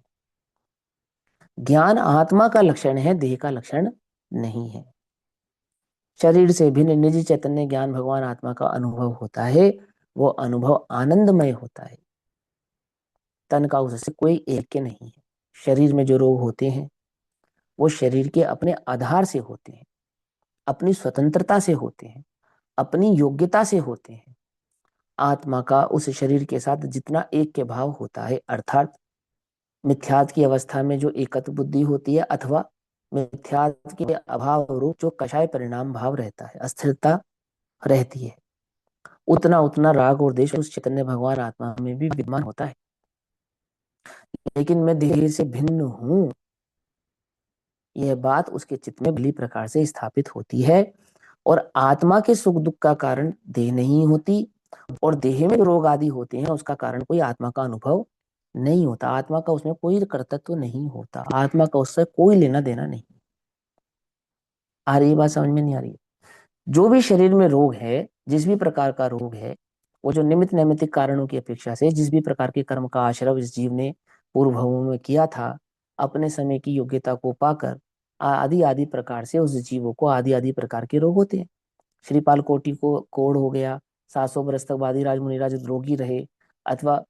ज्ञान आत्मा का लक्षण है, देह का लक्षण नहीं है। शरीर से भिन्न निज चैतन्य ज्ञान भगवान आत्मा का अनुभव होता है, वो अनुभव आनंदमय होता है। तन का उससे कोई एक नहीं है। शरीर में जो रोग होते हैं वो शरीर के अपने आधार से होते हैं, अपनी स्वतंत्रता से होते हैं, अपनी योग्यता से होते हैं। आत्मा का उस शरीर के साथ जितना एक के भाव होता है, अर्थात मिथ्यात्व की अवस्था में जो एकत्व बुद्धि होती है, अथवा मिथ्यात्व के अभाव रूप जो कषाय परिणाम भाव रहता है, अस्थिरता रहती है, उतना उतना राग और द्वेष उस चैतन्य भगवान आत्मा में भी विद्यमान होता है। लेकिन मैं देह से भिन्न हूं, यह बात उसके चित्त में भली प्रकार से स्थापित होती है। और आत्मा के सुख दुख का कारण देह नहीं होती, और देह में जो रोग आदि होते हैं उसका कारण कोई आत्मा का अनुभव नहीं होता। आत्मा का उसमें कोई कर्तृत्व नहीं होता, आत्मा का उससे कोई लेना देना नहीं। आ रही बात समझ में? नहीं आ रही? जो भी शरीर में रोग है, जिस भी प्रकार का रोग है, वो जो निमित्त नैमित्तिक कारणों की अपेक्षा से जिस भी प्रकार के कर्म का आश्रव इस जीव ने पूर्व भवों में किया था, अपने समय की योग्यता को पाकर आदि आदि प्रकार से उस जीवों को आदि आदि प्रकार के रोग होते हैं। श्रीपाल कोटि को कोढ़ हो गया, 700 वर्ष तक वादिराज मुनिराज रोगी रहे, अथवा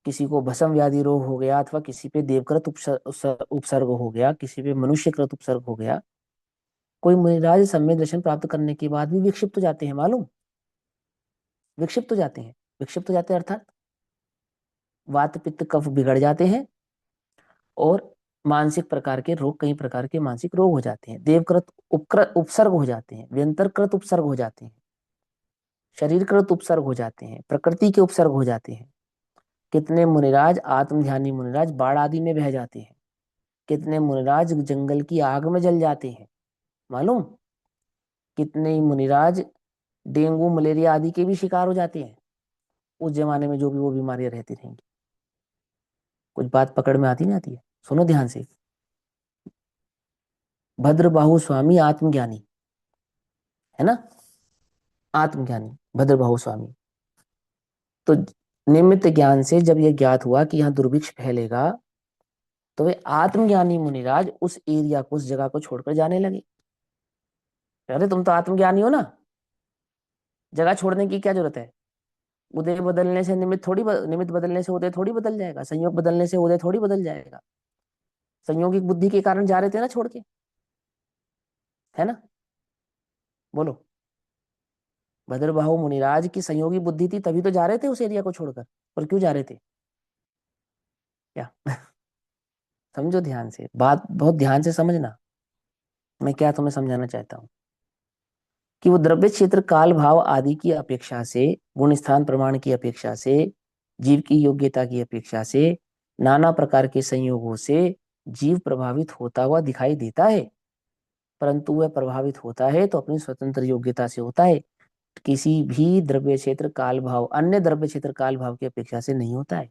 किसी को भस्म व्याधि रोग हो गया, अथवा किसी पे देवकृत उपसर्ग हो गया, किसी पे मनुष्यकृत उपसर्ग हो गया। कोई मुनिराज सम्यक दर्शन प्राप्त करने के बाद भी विक्षिप्त हो जाते हैं, मालूम? विक्षिप्त हो जाते हैं। विक्षिप्त हो जाते हैं अर्थात वात पित्त कफ बिगड़ जाते हैं, और मानसिक प्रकार के रोग, कई प्रकार के मानसिक रोग हो जाते हैं। देवकृत उपकृत उपसर्ग हो जाते हैं, व्यंतरकृत उपसर्ग हो जाते हैं, शरीरकृत उपसर्ग हो जाते हैं, प्रकृति के उपसर्ग हो जाते हैं। कितने मुनिराज, आत्मध्यानी मुनिराज बाढ़ आदि में बह जाते हैं। कितने मुनिराज जंगल की आग में जल जाते हैं, मालूम? कितने ही मुनिराज डेंगू मलेरिया आदि के भी शिकार हो जाते हैं। उस जमाने में जो भी वो बीमारियां रहती रहेंगी। कुछ बात पकड़ में आती नहीं आती है? सुनो ध्यान से। भद्रबाहु स्वामी आत्मज्ञानी, है ना, आत्मज्ञानी भद्रबाहु स्वामी। तो निमित्त ज्ञान से जब यह ज्ञात हुआ कि यहाँ दुर्भिक्ष फैलेगा, तो वे आत्मज्ञानी मुनिराज उस एरिया को, उस जगह को छोड़कर जाने लगे। अरे तुम तो आत्मज्ञानी हो ना, जगह छोड़ने की क्या जरूरत है? उदय बदलने से निमित्त बदलने से उदय थोड़ी बदल जाएगा, संयोग बदलने से उदय थोड़ी बदल जाएगा। संयोगिक बुद्धि के कारण जा रहे थे ना छोड़ के, है ना? बोलो। भद्रबाहु मुनिराज की संयोगी बुद्धि थी, तभी तो जा रहे थे उस एरिया को छोड़कर। पर क्यों जा रहे थे? क्या? समझो ध्यान से, बात बहुत ध्यान से समझना। मैं क्या तुम्हें समझाना चाहता हूँ कि वो द्रव्य क्षेत्र काल भाव आदि की अपेक्षा से, गुण स्थान प्रमाण की अपेक्षा से, जीव की योग्यता की अपेक्षा से, नाना प्रकार के संयोगों से जीव प्रभावित होता हुआ दिखाई देता है। परंतु वह प्रभावित होता है तो अपनी स्वतंत्र योग्यता से होता है। किसी भी द्रव्य क्षेत्र काल भाव अन्य द्रव्य क्षेत्र काल भाव की अपेक्षा से नहीं होता है।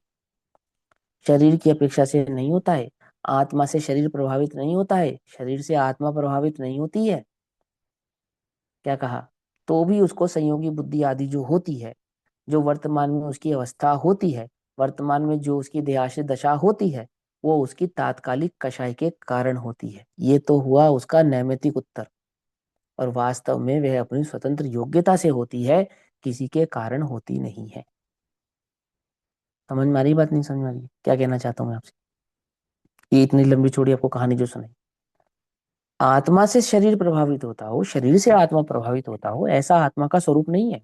शरीर की अपेक्षा से नहीं होता है। आत्मा से शरीर प्रभावित नहीं होता है, शरीर से आत्मा प्रभावित नहीं होती है। क्या कहा? तो भी उसको संयोगी बुद्धि आदि जो होती है, जो वर्तमान में उसकी अवस्था होती है, वर्तमान में जो उसकी देहाश्रित दशा होती है वो उसकी तात्कालिक कषाय के कारण होती है। ये तो हुआ उसका नैमित्तिक उत्तर। और वास्तव में वह अपनी स्वतंत्र योग्यता से होती है, किसी के कारण होती नहीं है। समझ में आ रही बात, नहीं समझ में आ रही? क्या कहना चाहता हूँ मैं आपसे? ये इतनी लंबी चौड़ी आपको कहानी जो सुनाई, आत्मा से शरीर प्रभावित होता हो, शरीर से आत्मा प्रभावित होता हो, ऐसा आत्मा का स्वरूप नहीं है,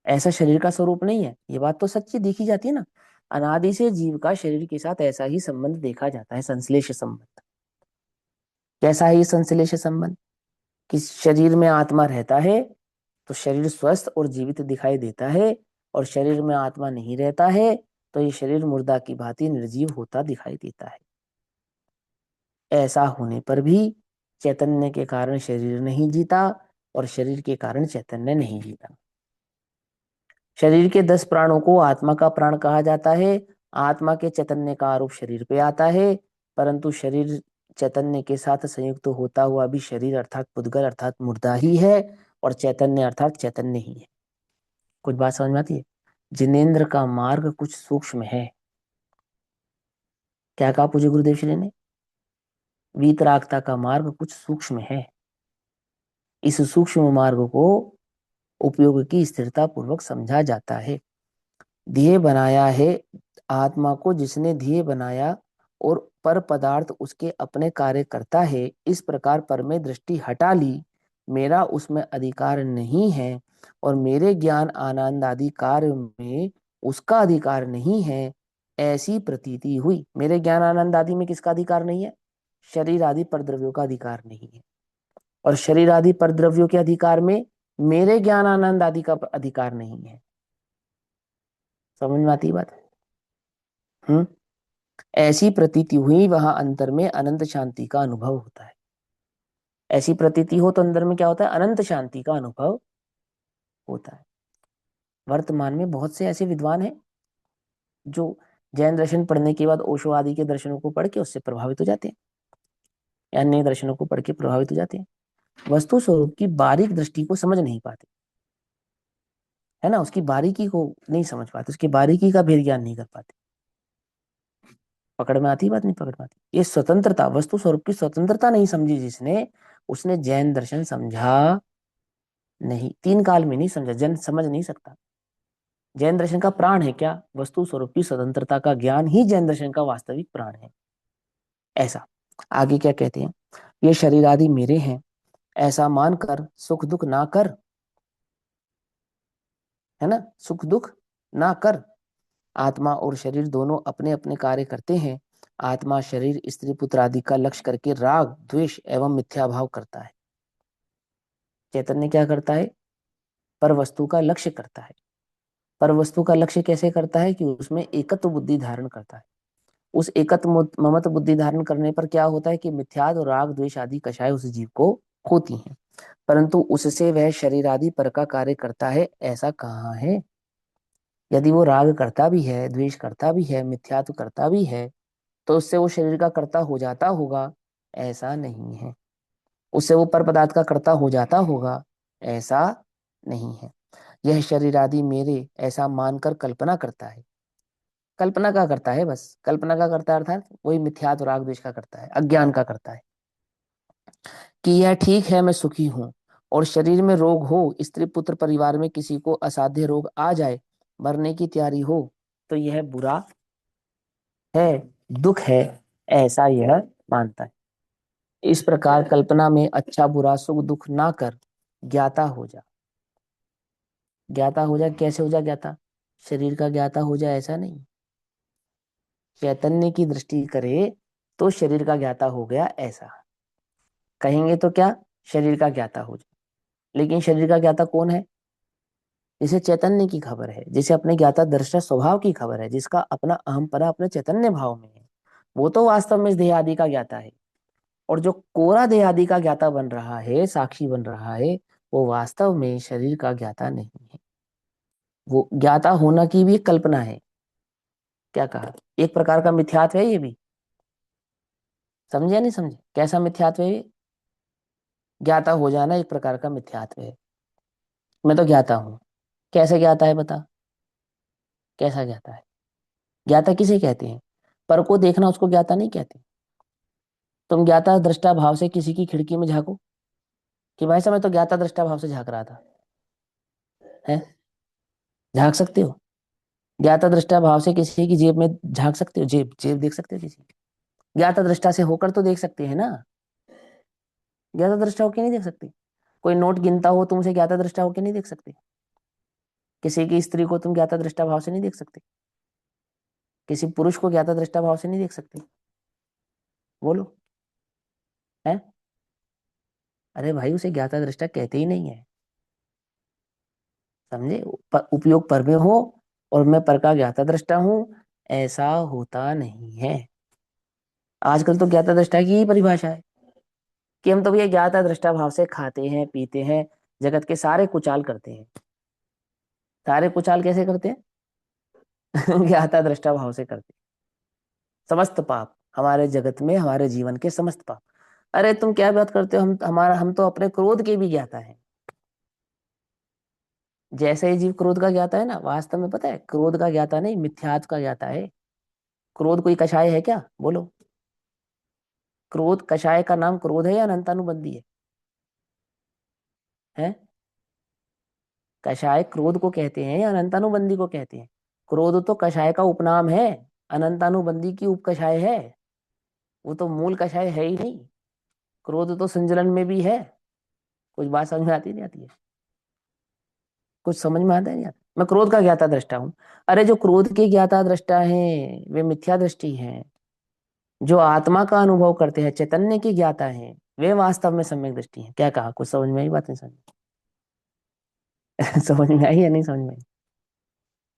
ऐसा शरीर का स्वरूप नहीं है। ये बात तो सच्ची देखी जाती है ना। अनादि से जीव का शरीर के साथ ऐसा ही संबंध देखा जाता है, संश्लेष संबंध। कैसा है ये संश्लेष संबंध? कि शरीर में आत्मा रहता है तो शरीर स्वस्थ और जीवित दिखाई देता है, और शरीर में आत्मा नहीं रहता है तो ये शरीर मुर्दा की भांति निर्जीव होता दिखाई देता है। ऐसा होने पर भी चैतन्य के कारण शरीर नहीं जीता और शरीर के कारण चैतन्य नहीं जीता। शरीर के 10 प्राणों को आत्मा का प्राण कहा जाता है। आत्मा के चैतन्य का आरोप शरीर पे आता है, परंतु शरीर चैतन्य के साथ संयुक्त होता हुआ भी शरीर अर्थात पुद्गल अर्थात मुर्दा ही है, और चैतन्य अर्थात चैतन्य ही है। कुछ बात समझ में आती है? जिनेन्द्र का मार्ग कुछ सूक्ष्म है। क्या कहा पूज्य गुरुदेव श्री ने? वीतरागता का मार्ग कुछ सूक्ष्म है। इस सूक्ष्म मार्ग को उपयोग की स्थिरता पूर्वक समझा जाता है। ध्येय बनाया है आत्मा को जिसने ध्येय बनाया, और पर पदार्थ उसके अपने कार्य करता है, इस प्रकार पर में दृष्टि हटा ली, मेरा उसमें अधिकार नहीं है और मेरे ज्ञान आनंद आदि कार्य में उसका अधिकार नहीं है, ऐसी प्रतीति हुई। मेरे ज्ञान आनंद आदि में किसका अधिकार नहीं है? शरीर आदि परद्रव्यों का अधिकार नहीं है, और शरीर आदि परद्रव्यों के अधिकार में मेरे ज्ञान आनंद आदि का अधिकार नहीं है। समझ में आती बात? हम्म। ऐसी प्रतीति हुई, वहां अंतर में अनंत शांति का अनुभव होता है। ऐसी प्रतीति हो तो अंदर में क्या होता है? अनंत शांति का अनुभव होता है। वर्तमान में बहुत से ऐसे विद्वान हैं जो जैन दर्शन पढ़ने के बाद ओशो आदि के दर्शनों को पढ़ के उससे प्रभावित हो जाते हैं, या अन्य दर्शनों को पढ़ के प्रभावित हो जाते हैं। वस्तु स्वरूप की बारीक दृष्टि को समझ नहीं पाते, है ना, उसकी बारीकी को नहीं समझ पाते, उसकी बारीकी का भेद ज्ञान नहीं कर पाते। पकड़ में आती बात, नहीं पकड़ में आती? ये स्वतंत्रता, वस्तु स्वरूप की स्वतंत्रता नहीं समझी जिसने, उसने जैन दर्शन समझा नहीं, 3 काल में नहीं समझा। जैन समझ नहीं सकता। जैन दर्शन का प्राण है क्या? वस्तु स्वरूप की स्वतंत्रता का ज्ञान ही जैन दर्शन का वास्तविक प्राण है। ऐसा आगे क्या कहते हैं? ये शरीर आदि मेरे हैं ऐसा मानकर सुख दुख ना कर, है ना, सुख दुख ना कर। आत्मा और शरीर दोनों अपने अपने कार्य करते हैं। आत्मा शरीर स्त्री पुत्र आदि का लक्ष्य करके राग द्वेष एवं मिथ्या भाव करता है। चैतन्य क्या करता है? पर वस्तु का लक्ष्य करता है। पर वस्तु का लक्ष्य कैसे करता है? कि उसमें एकत्व बुद्धि धारण करता है। उस एकत्व ममत बुद्धि धारण करने पर क्या होता है? कि मिथ्याद और राग द्वेष आदि कषाय उस जीव को होती हैं, परंतु उससे वह शरीर आदि पर का कार्य करता है, ऐसा कहाँ है? यदि वो राग करता भी है, द्वेष करता भी है, मिथ्यात्व करता भी है, तो उससे वो शरीर का कर्ता हो जाता होगा? ऐसा नहीं है। उससे वो पर पदार्थ का कर्ता हो जाता होगा? ऐसा नहीं है। यह शरीर आदि मेरे ऐसा मानकर कल्पना करता है। कल्पना का करता है, बस कल्पना का करता है, अर्थात वही मिथ्यात्व राग द्वेष का करता है, अज्ञान का करता है। कि यह ठीक है, मैं सुखी हूं, और शरीर में रोग हो, स्त्री पुत्र परिवार में किसी को असाध्य रोग आ जाए, मरने की तैयारी हो, तो यह बुरा है, दुख है, ऐसा यह मानता है। इस प्रकार कल्पना में अच्छा बुरा सुख दुख ना कर ज्ञाता हो जा। ज्ञाता हो जा, कैसे हो जा ज्ञाता? शरीर का ज्ञाता हो जा ऐसा नहीं, चैतन्य की दृष्टि करे तो शरीर का ज्ञाता हो गया ऐसा कहेंगे तो क्या? शरीर का ज्ञाता हो जा। लेकिन शरीर का ज्ञाता कौन है? जिसे चैतन्य की खबर है, जिसे अपने ज्ञाता दृष्टा स्वभाव की खबर है, जिसका अपना अहम परा अपने चैतन्य भाव में है, वो तो वास्तव में इस देह आदि का ज्ञाता है। और जो कोरा देह आदि का ज्ञाता बन रहा है, साक्षी बन रहा है, वो वास्तव में शरीर का ज्ञाता नहीं है। वो ज्ञाता होना की भी एक कल्पना है। क्या कहा? एक प्रकार का मिथ्यात्व है ये भी। समझे या नहीं समझे? कैसा मिथ्यात्व है ये? ज्ञाता हो जाना एक प्रकार का मिथ्यात्व है। मैं तो ज्ञाता हूं। कैसे ज्ञाता है बता? कैसा ज्ञाता है? ज्ञाता किसे कहते हैं? पर को देखना उसको ज्ञाता नहीं कहते। तुम ज्ञाता दृष्टा भाव से किसी की खिड़की में झांको कि भाई साहब मैं तो ज्ञाता दृष्टा भाव से झांक रहा था, है? झांक सकते हो? ज्ञाता दृष्टा भाव से किसी की जेब में झांक सकते हो? जेब जेब देख सकते हो किसी की? ज्ञाता दृष्टा से होकर तो देख सकते हैं ना। ज्ञाता दृष्टा होकर नहीं देख सकते। कोई नोट गिनता हो तुम उसे ज्ञाता दृष्टा होकर नहीं देख सकते। किसी की स्त्री को तुम ज्ञाता दृष्टा भाव से नहीं देख सकते। किसी पुरुष को ज्ञाता दृष्टा भाव से नहीं देख सकते। बोलो, है? अरे भाई उसे ज्ञाता दृष्टा कहते ही नहीं है। समझे? उपयोग पर में हो और मैं पर का ज्ञाता दृष्टा हूं, ऐसा होता नहीं है। आजकल तो ज्ञाता दृष्टा की ही परिभाषा है कि हम तो भैया ज्ञाता दृष्टा भाव से खाते हैं पीते हैं, जगत के सारे कुचाल करते हैं। सारे कुचाल कैसे करते हैं? ज्ञाता दृष्टा भाव से करते हैं। समस्त पाप हमारे जगत में, हमारे जीवन के समस्त पाप। अरे तुम क्या बात करते हो? हम तो अपने क्रोध के भी ज्ञाता है। जैसे ही जीव क्रोध का ज्ञाता है ना, वास्तव में पता है क्रोध का ज्ञाता नहीं, मिथ्यात्व का ज्ञाता है। क्रोध कोई कषाय है क्या? बोलो। क्रोध, कषाय का नाम क्रोध है या अनंतानुबंधी है? कषाय क्रोध को कहते हैं या अनंतानुबंधी को कहते हैं? क्रोध तो कषाय का उपनाम है, अनंतानुबंधी की उपकषाय है। वो तो मूल कषाय है ही नहीं। क्रोध तो संजलन में भी है। कुछ बात समझ में आती नहीं आती है? कुछ समझ में आता है नहीं आता? मैं क्रोध का ज्ञाता दृष्टा हूँ। अरे जो क्रोध के ज्ञाता दृष्टा हैं वे मिथ्या दृष्टि हैं। जो आत्मा का अनुभव करते हैं, चैतन्य की ज्ञाता हैं, वे वास्तव में सम्यक दृष्टि हैं। क्या कहा? कुछ समझ में आई? बात नहीं समझ समझ में आई या नहीं समझ में आई?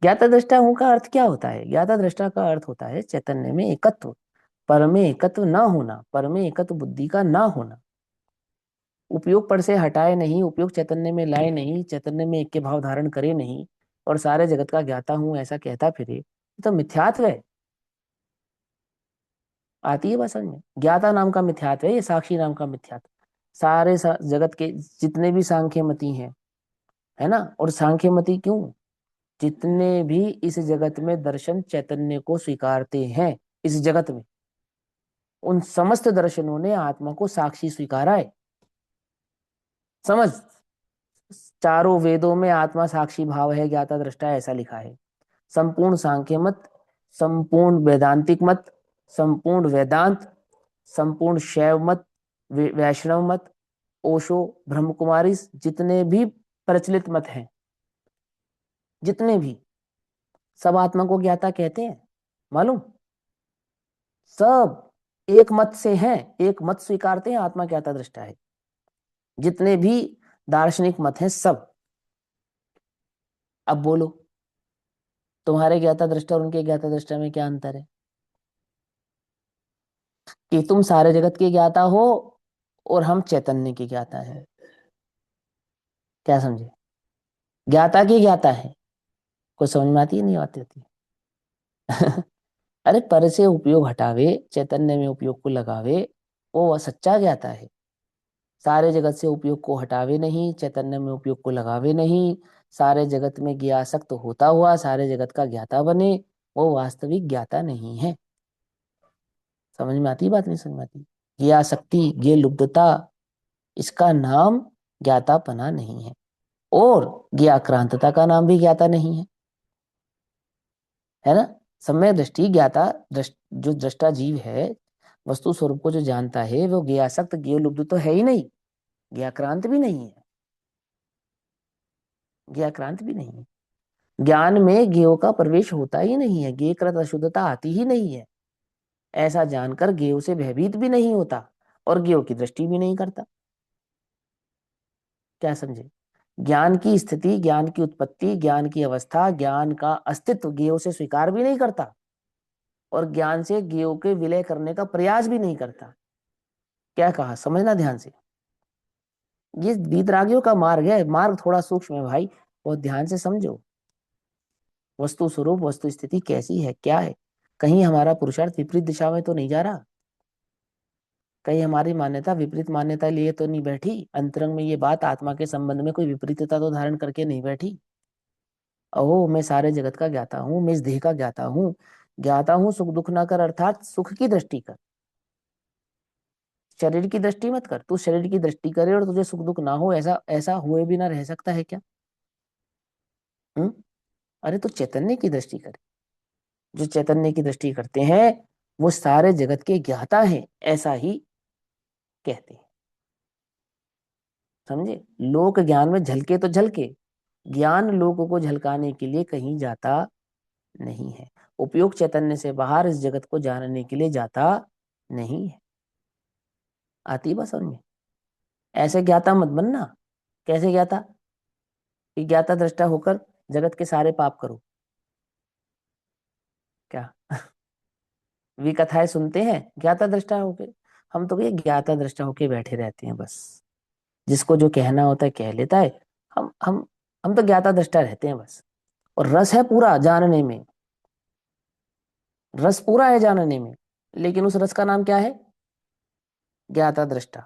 ज्ञाता दृष्टा हूं का अर्थ क्या होता है? ज्ञाता दृष्टा का अर्थ होता है चैतन्य में एकत्व, पर में एकत्व ना होना, पर में एकत्व बुद्धि का ना होना। उपयोग पर से हटाए नहीं, उपयोग चैतन्य में लाए नहीं, चैतन्य में एक के भाव धारण करे नहीं, और सारे जगत का ज्ञाता हूं ऐसा कहता फिरे, तो मिथ्यात्व है। आती है बात समझ में? ज्ञाता नाम का मिथ्यात्व है, ये साक्षी नाम का मिथ्यात्व। सारे जगत के जितने भी सांख्य मती हैं, है ना? और सांख्य मती क्यों? जितने भी इस जगत में दर्शन चैतन्य को स्वीकारते हैं, इस जगत में उन समस्त दर्शनों ने आत्मा को साक्षी स्वीकारा है। समझ? चारों वेदों में आत्मा साक्षी भाव है, ज्ञाता दृष्टा है, ऐसा लिखा है। संपूर्ण सांख्य मत, संपूर्ण वेदांतिक मत, संपूर्ण वेदांत, संपूर्ण शैव मत, वैष्णव मत, ओशो, ब्रह्म कुमारी, जितने भी प्रचलित मत हैं, जितने भी, सब आत्मा को ज्ञाता कहते हैं। मालूम? सब एक मत से हैं, एक मत स्वीकारते हैं, आत्मा ज्ञाता दृष्टा है। जितने भी दार्शनिक मत हैं सब। अब बोलो, तुम्हारे ज्ञाता दृष्टा और उनके ज्ञाता दृष्टा में क्या अंतर है? कि तुम सारे जगत के ज्ञाता हो और हम चैतन्य के ज्ञाता है। क्या समझे? ज्ञाता की ज्ञाता है। कुछ समझ में आती है नहीं आती होती? अरे पर से उपयोग हटावे, चैतन्य में उपयोग को लगावे, वो सच्चा ज्ञाता है। सारे जगत से उपयोग को हटावे नहीं, चैतन्य में उपयोग को लगावे नहीं, सारे जगत में ज्ञासक्त होता हुआ सारे जगत का ज्ञाता बने, वो वास्तविक ज्ञाता नहीं है। समझ में आती? बात नहीं समझ में आती? ज्ञासक्ति, ये लुब्धता, इसका नाम ज्ञातापना नहीं है। और ज्ञाक्रांतता का नाम भी ज्ञाता नहीं है ना? सम्यक दृष्टि ज्ञाता जो दृष्टा जीव है, वस्तु स्वरूप को जो जानता है, वो ज्ञासक्त ज्ञ लुब्ध तो है ही नहीं, ज्ञाक्रांत भी नहीं है। ज्ञाक्रांत भी नहीं है। ज्ञान में ज्ञेय का प्रवेश होता ही नहीं है, ज्ञेयकृत अशुद्धता आती ही नहीं है। ऐसा जानकर ज्ञेय से भयभीत भी नहीं होता और ज्ञेय की दृष्टि भी नहीं करता। क्या समझे? ज्ञान की स्थिति, ज्ञान की उत्पत्ति, ज्ञान की अवस्था, ज्ञान का अस्तित्व ज्ञेय से स्वीकार भी नहीं करता और ज्ञान से ज्ञेय के विलय करने का प्रयास भी नहीं करता। क्या कहा? समझना ध्यान से। ये वीतरागियों का मार्ग है, मार्ग थोड़ा सूक्ष्म है भाई, बहुत ध्यान से समझो। वस्तु स्वरूप, वस्तु स्थिति कैसी है, क्या है? कहीं हमारा पुरुषार्थ विपरीत दिशा में तो नहीं जा रहा? कहीं हमारी मान्यता विपरीत मान्यता लिए तो नहीं बैठी? अंतरंग में ये बात आत्मा के संबंध में कोई विपरीतता तो धारण करके नहीं बैठी? अहो मैं सारे जगत का ज्ञाता हूँ, मैं इस देह का ज्ञाता हूँ। ज्ञाता हूँ सुख दुख ना कर, अर्थात सुख की दृष्टि कर, शरीर की दृष्टि मत कर। तू शरीर की दृष्टि करे और तुझे सुख दुख ना हो, ऐसा ऐसा हुए भी ना रह सकता है क्या? हम्म। अरे तो चैतन्य की दृष्टि करे। जो चैतन्य की दृष्टि करते हैं वो सारे जगत के ज्ञाता हैं, ऐसा ही कहते हैं। समझे? लोक ज्ञान में झलके तो झलके, ज्ञान लोगों को झलकाने के लिए कहीं जाता नहीं है। उपयोग चैतन्य से बाहर इस जगत को जानने के लिए जाता नहीं है। आती बस समझ में? ऐसे ज्ञाता मत बनना। कैसे ज्ञाता? कि ज्ञाता दृष्टा होकर जगत के सारे पाप करो। क्या? वी कथाएं सुनते हैं ज्ञाता दृष्टा होके? हम तो ये ज्ञाता दृष्टा होके बैठे रहते हैं बस। जिसको जो कहना होता है कह लेता है। हम तो ज्ञाता दृष्टा रहते हैं बस। और रस है पूरा जानने में, रस पूरा है जानने में, लेकिन उस रस का नाम क्या है? ज्ञाता दृष्टा।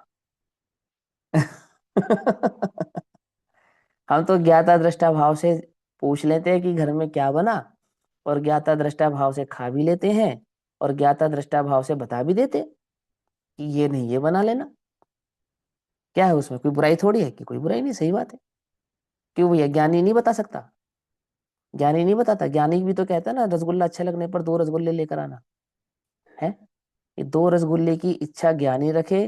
हम तो ज्ञाता दृष्टा भाव से पूछ लेते हैं कि घर में क्या बना, और ज्ञाता दृष्टा भाव से खा भी लेते हैं, और ज्ञाता दृष्टा भाव से बता भी देते हैं कि ये नहीं, ये बना लेना। क्या है उसमें? कोई बुराई थोड़ी है, कि कोई बुराई नहीं, सही बात है। क्यों भैया? ज्ञानी नहीं बता सकता? ज्ञानी नहीं बताता? ज्ञानी भी तो कहता है ना, रसगुल्ला अच्छा लगने पर दो रसगुल्ले लेकर आना है। ये दो रसगुल्ले की इच्छा ज्ञानी रखे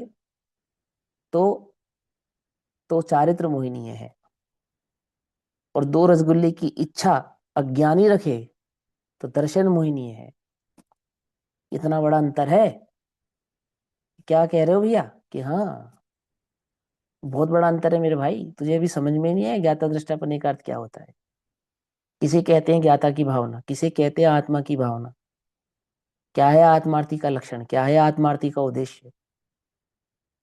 तो चारित्र मोहिनी है। और दो रसगुल्ले की इच्छा अज्ञानी रखे तो दर्शन मोहिनी है। इतना बड़ा अंतर है। क्या कह रहे हो भैया? कि हाँ, बहुत बड़ा अंतर है मेरे भाई, तुझे अभी समझ में नहीं है ज्ञाता दृष्टापन का अर्थ क्या होता है। किसे कहते हैं ज्ञाता की भावना, किसे कहते हैं आत्मा की भावना, क्या है आत्मार्थी का लक्षण, क्या है आत्मार्थी का उद्देश्य?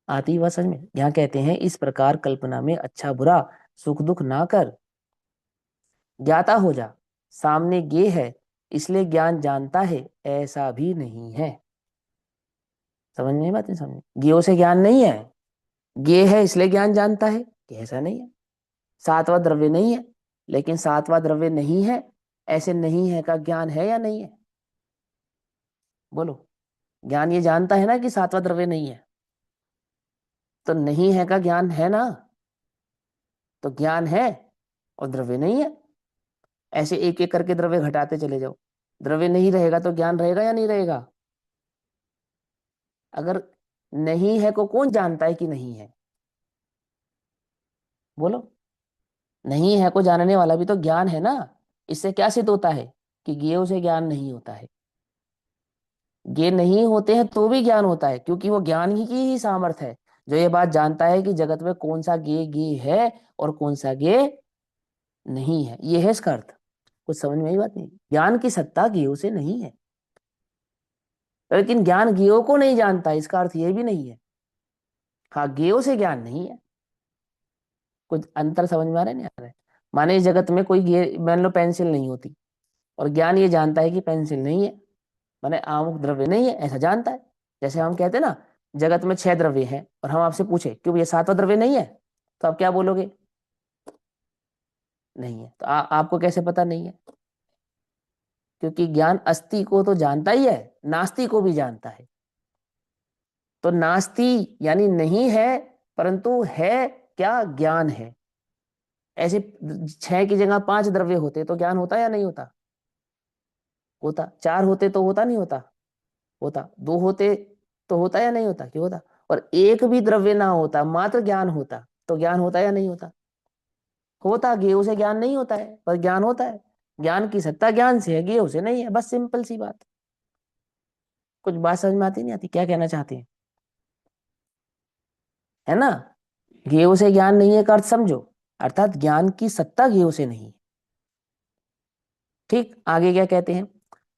आती वह समझ में? यहाँ कहते हैं इस प्रकार कल्पना में अच्छा बुरा सुख दुख ना कर, ज्ञाता हो जा। सामने गे है इसलिए ज्ञान जानता है, ऐसा भी नहीं है। समझ में? बात नहीं समझ? ज्ञो से ज्ञान नहीं है। गे है इसलिए ज्ञान जानता है, कि ऐसा नहीं है। सातवां द्रव्य नहीं है, लेकिन सातवां द्रव्य नहीं है, ऐसे नहीं है का ज्ञान है या नहीं है? बोलो। ज्ञान ये जानता है ना कि सातवां द्रव्य नहीं है, तो नहीं है का ज्ञान है ना। तो ज्ञान है और द्रव्य नहीं है। ऐसे एक एक करके द्रव्य घटाते चले जाओ, द्रव्य नहीं रहेगा तो ज्ञान रहेगा या नहीं रहेगा? अगर नहीं है को कौन जानता है कि नहीं है? बोलो। नहीं है को जानने वाला भी तो ज्ञान है ना। इससे क्या सिद्ध होता है? कि ज्ञेय से ज्ञान नहीं होता है। ज्ञेय नहीं होते हैं तो भी ज्ञान होता है, क्योंकि वो ज्ञान ही की ही सामर्थ्य है जो ये बात जानता है कि जगत में कौन सा ज्ञेय ज्ञेय है और कौन सा ज्ञेय नहीं है। ये है इसका अर्थ। कुछ समझ में आई बात? नहीं, ज्ञान की सत्ता ज्ञेयों से नहीं है, लेकिन ज्ञान ज्ञेयों को नहीं जानता, इसका अर्थ ये भी नहीं है। हाँ, ज्ञेयों से ज्ञान नहीं है। कुछ अंतर समझ में आ रहा है नहीं आ रहा है? माने इस जगत में कोई मान लो पेंसिल नहीं होती, और ज्ञान ये जानता है कि पेंसिल नहीं है, माने अमुक द्रव्य नहीं है, ऐसा जानता है। जैसे हम कहते हैं ना, जगत में 6 द्रव्य हैं, और हम आपसे पूछे क्यों ये सातवां द्रव्य नहीं है, तो आप क्या बोलोगे? नहीं है। तो आपको कैसे पता नहीं है? क्योंकि ज्ञान अस्थि को तो जानता ही है, नास्ति को भी जानता है। तो नास्ति यानी नहीं है, परंतु है क्या? ज्ञान है। ऐसे 6 की जगह 5 द्रव्य होते तो ज्ञान होता या नहीं होता? होता। 4 होते तो होता नहीं होता? होता। 2 होते तो होता या नहीं होता? क्यों होता? और एक भी द्रव्य ना होता, मात्र ज्ञान होता, तो ज्ञान होता या नहीं होता? होता। गेहूं से ज्ञान नहीं होता है पर ज्ञान होता है। ज्ञान की सत्ता ज्ञान से है, गेहूं से नहीं है। बस सिंपल सी बात। कुछ बात समझ में आती नहीं आती? क्या कहना चाहते हैं? है ना? गेहूं से ज्ञान नहीं है का अर्थ समझो, अर्थात ज्ञान की सत्ता गेहूं से नहीं है। ठीक, आगे क्या कहते हैं?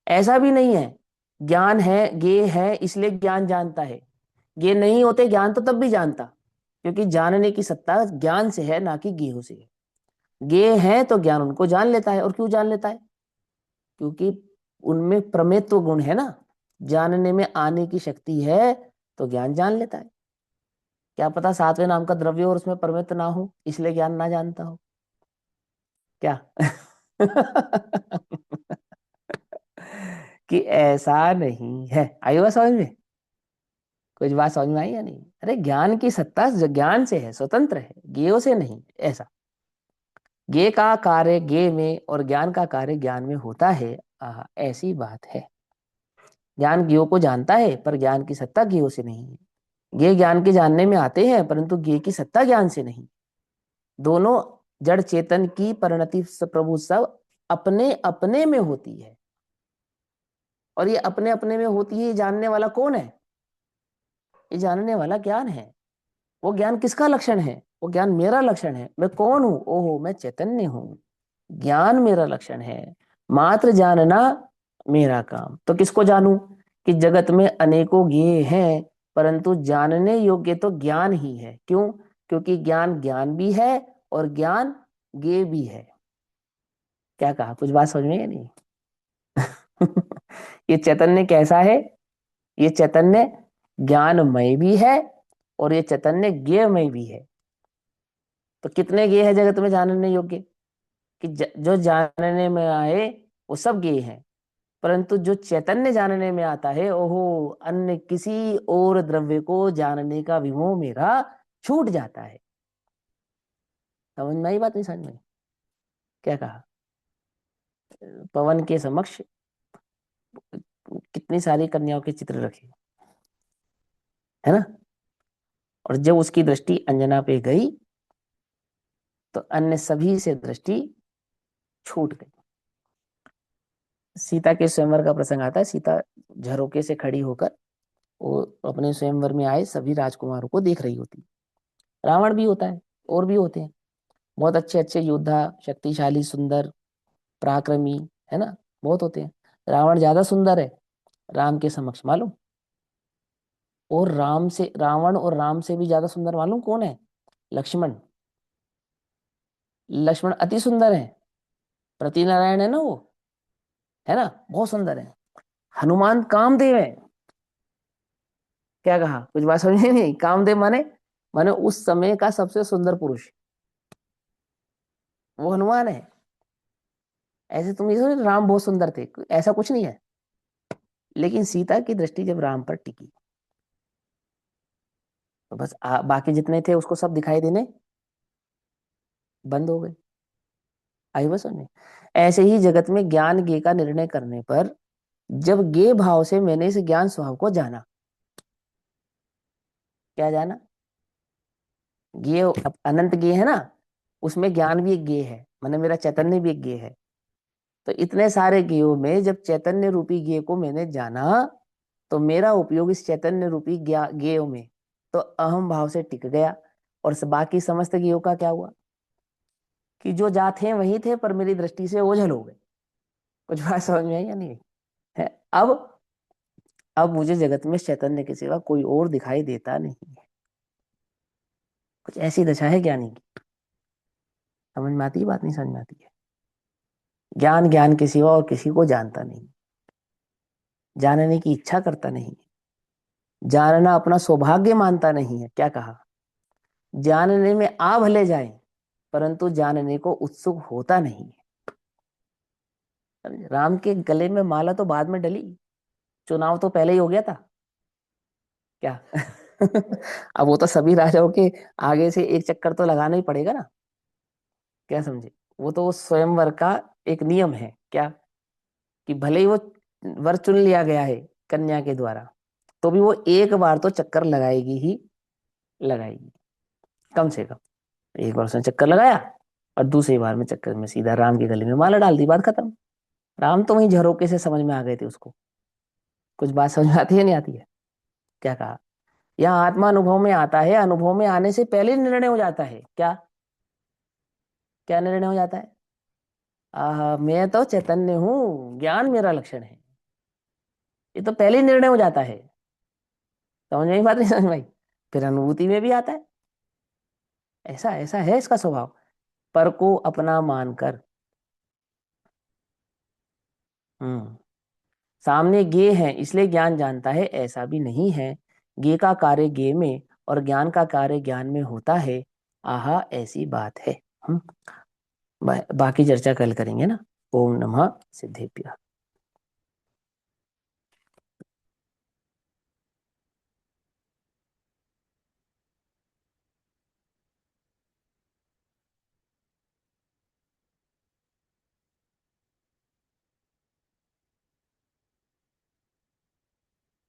ऐसा भी नहीं है ज्ञान है गे है इसलिए ज्ञान जानता है। ये नहीं होते ज्ञान तो तब भी जानता, क्योंकि जानने की सत्ता ज्ञान से है, ना कि गेहूं से है। गे है तो ज्ञान उनको जान लेता है। और क्यों जान लेता है? क्योंकि उनमें प्रमेत्व गुण है ना, जानने में आने की शक्ति है, तो ज्ञान जान लेता है। क्या पता सातवें नाम का द्रव्य और उसमें प्रमेत्व ना हो, इसलिए ज्ञान ना जानता हो? क्या? कि ऐसा नहीं है। आई बात समझ में? कुछ बात समझ में आई या नहीं? अरे ज्ञान की सत्ता ज्ञान से है, स्वतंत्र है, ज्ञेयों से नहीं। ऐसा ज्ञेय का कार्य ज्ञेय में और ज्ञान का कार्य ज्ञान में होता है। ऐसी बात है। ज्ञान ज्ञेयों को जानता है, पर ज्ञान की सत्ता ज्ञेयों से नहीं है। ज्ञेय ज्ञान के जानने में आते हैं, परंतु ज्ञेय की सत्ता ज्ञान से नहीं। दोनों जड़ चेतन की परिणति प्रभु सब अपने अपने में होती है। और ये अपने अपने में होती है, ये जानने वाला कौन है? ये जानने वाला ज्ञान है। वो ज्ञान किसका लक्षण है? वो ज्ञान मेरा लक्षण है। मैं कौन हूं? ओहो, मैं चैतन्य हूँ। ज्ञान मेरा लक्षण है, मात्र जानना मेरा काम। तो किसको जानूं? कि जगत में अनेकों ज्ञेय हैं, परंतु जानने योग्य तो ज्ञान ही है। क्यों? क्योंकि ज्ञान ज्ञान भी है और ज्ञान ज्ञेय भी है। क्या कहा? कुछ बात समझ में या नहीं? ये चैतन्य कैसा है? ये चैतन्य ज्ञानमय भी है और ये चैतन्य ज्ञेयमय भी है। तो कितने ज्ञेय है जगत में जानने योग्य? कि जो जानने में आए वो सब ज्ञेय है, परंतु जो चैतन्य जानने में आता है, ओहो, अन्य किसी और द्रव्य को जानने का विमोह मेरा छूट जाता है। समझ में आई बात? नहीं समझ में? क्या कहा? पवन के समक्ष कितनी सारी कन्याओं के चित्र रखे, है ना? और जब उसकी दृष्टि अंजना पे गई तो अन्य सभी से दृष्टि छूट गई। सीता के स्वयंवर का प्रसंग आता है। सीता झरोके से खड़ी होकर वो अपने स्वयंवर में आए सभी राजकुमारों को देख रही होती। रावण भी होता है, और भी होते हैं, बहुत अच्छे अच्छे योद्धा, शक्तिशाली, सुंदर, पराक्रमी, है ना? बहुत होते हैं। रावण ज्यादा सुंदर है राम के समक्ष, मालूम? और राम से, रावण और राम से भी ज्यादा सुंदर मालूम कौन है? लक्ष्मण। लक्ष्मण अति सुंदर है, प्रति नारायण है ना वो, है ना? बहुत सुंदर है। हनुमान कामदेव है। क्या कहा? कुछ बात समझ में नहीं? कामदेव माने, माने उस समय का सबसे सुंदर पुरुष वो हनुमान है। ऐसे तुम ये सोचो राम बहुत सुंदर थे, ऐसा कुछ नहीं है। लेकिन सीता की दृष्टि जब राम पर टिकी तो बस बाकी जितने थे उसको सब दिखाई देने बंद हो गए। आई बस सुनने। ऐसे ही जगत में ज्ञान ज्ञेय का निर्णय करने पर जब ज्ञेय भाव से मैंने इस ज्ञान स्वभाव को जाना। क्या जाना? ज्ञेय अनंत ज्ञेय है ना, उसमें ज्ञान भी एक ज्ञेय है, माने मेरा चैतन्य भी एक ज्ञेय है। तो इतने सारे ज्ञेयों में जब चैतन्य रूपी ज्ञेय को मैंने जाना, तो मेरा उपयोग इस चैतन्य रूपी ज्ञेयों में तो अहम भाव से टिक गया। और बाकी समस्त ज्ञेयों का क्या हुआ? कि जो जा थे वही थे, पर मेरी दृष्टि से ओझल हो गए। कुछ बात समझ में आई या नहीं? है। अब मुझे जगत में चैतन्य के सिवा कोई और दिखाई देता नहीं है। कुछ ऐसी दशा है ज्ञानी की। समझ में आती है बात? नहीं समझ में आती है? ज्ञान ज्ञान के सिवा और किसी को जानता नहीं, जानने की इच्छा करता नहीं, जानना अपना सौभाग्य मानता नहीं है। क्या कहा? जानने में आ भले जाए, परंतु जानने को उत्सुक होता नहीं है। समझे? राम के गले में माला तो बाद में डली, चुनाव तो पहले ही हो गया था। क्या? अब वो तो सभी राजाओं के आगे से एक चक्कर तो लगाना ही पड़ेगा ना। क्या समझे? वो तो स्वयंवर का एक नियम है। क्या? कि भले ही वो वर चुन लिया गया है कन्या के द्वारा, तो भी वो एक बार तो चक्कर लगाएगी ही लगाएगी, कम से कम एक बार उसने चक्कर लगाया और दूसरी बार में चक्कर में सीधा राम के गले में माला डाल दी, बात खत्म। राम तो वहीं झरोके से समझ में आ गए थे उसको। कुछ बात समझ में आती है नहीं आती है? क्या कहा? यहाँ आत्मा अनुभव में आता है, अनुभव में आने से पहले निर्णय हो जाता है। क्या? क्या निर्णय हो जाता है? मैं तो चैतन्य हूँ, ज्ञान मेरा लक्षण है। ये तो पहले ही निर्णय हो जाता है। समझ में ही बात नहीं समझ में आई? फिर अनुभूति में भी आता है। ऐसा ऐसा है इसका स्वभाव। पर को अपना मानकर, हम्म, सामने गे है इसलिए ज्ञान जानता है, ऐसा भी नहीं है। गे का कार्य गे में और ज्ञान का कार्य ज्ञान में होता है। आहा, ऐसी बात है। हम्म। बाकी चर्चा कल करेंगे ना। ओम नमः सिद्धेभ्यः।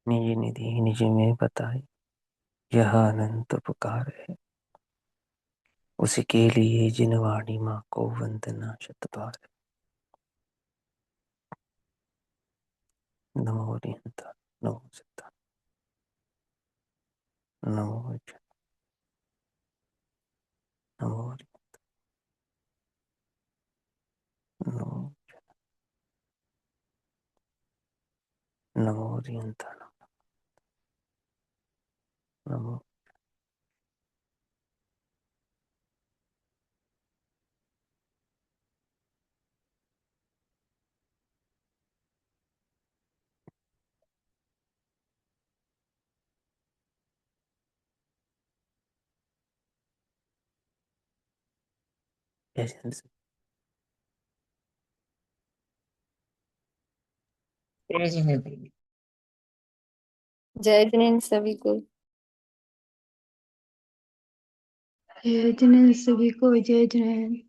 निज निधि निज में बताए, यह अनंत उपकार है, उसी के लिए जिन वाणी माँ को वंदना शत बार। नमो हरिहंता, नमो सिद्धा, नमो विष्णु, नमो हरि, नमो नमो हरिहंता, नमो। जय जय जय जिनेन्द्र सभी को। जय जिनेन्द्र सभी को। जय जिनेन्द्र।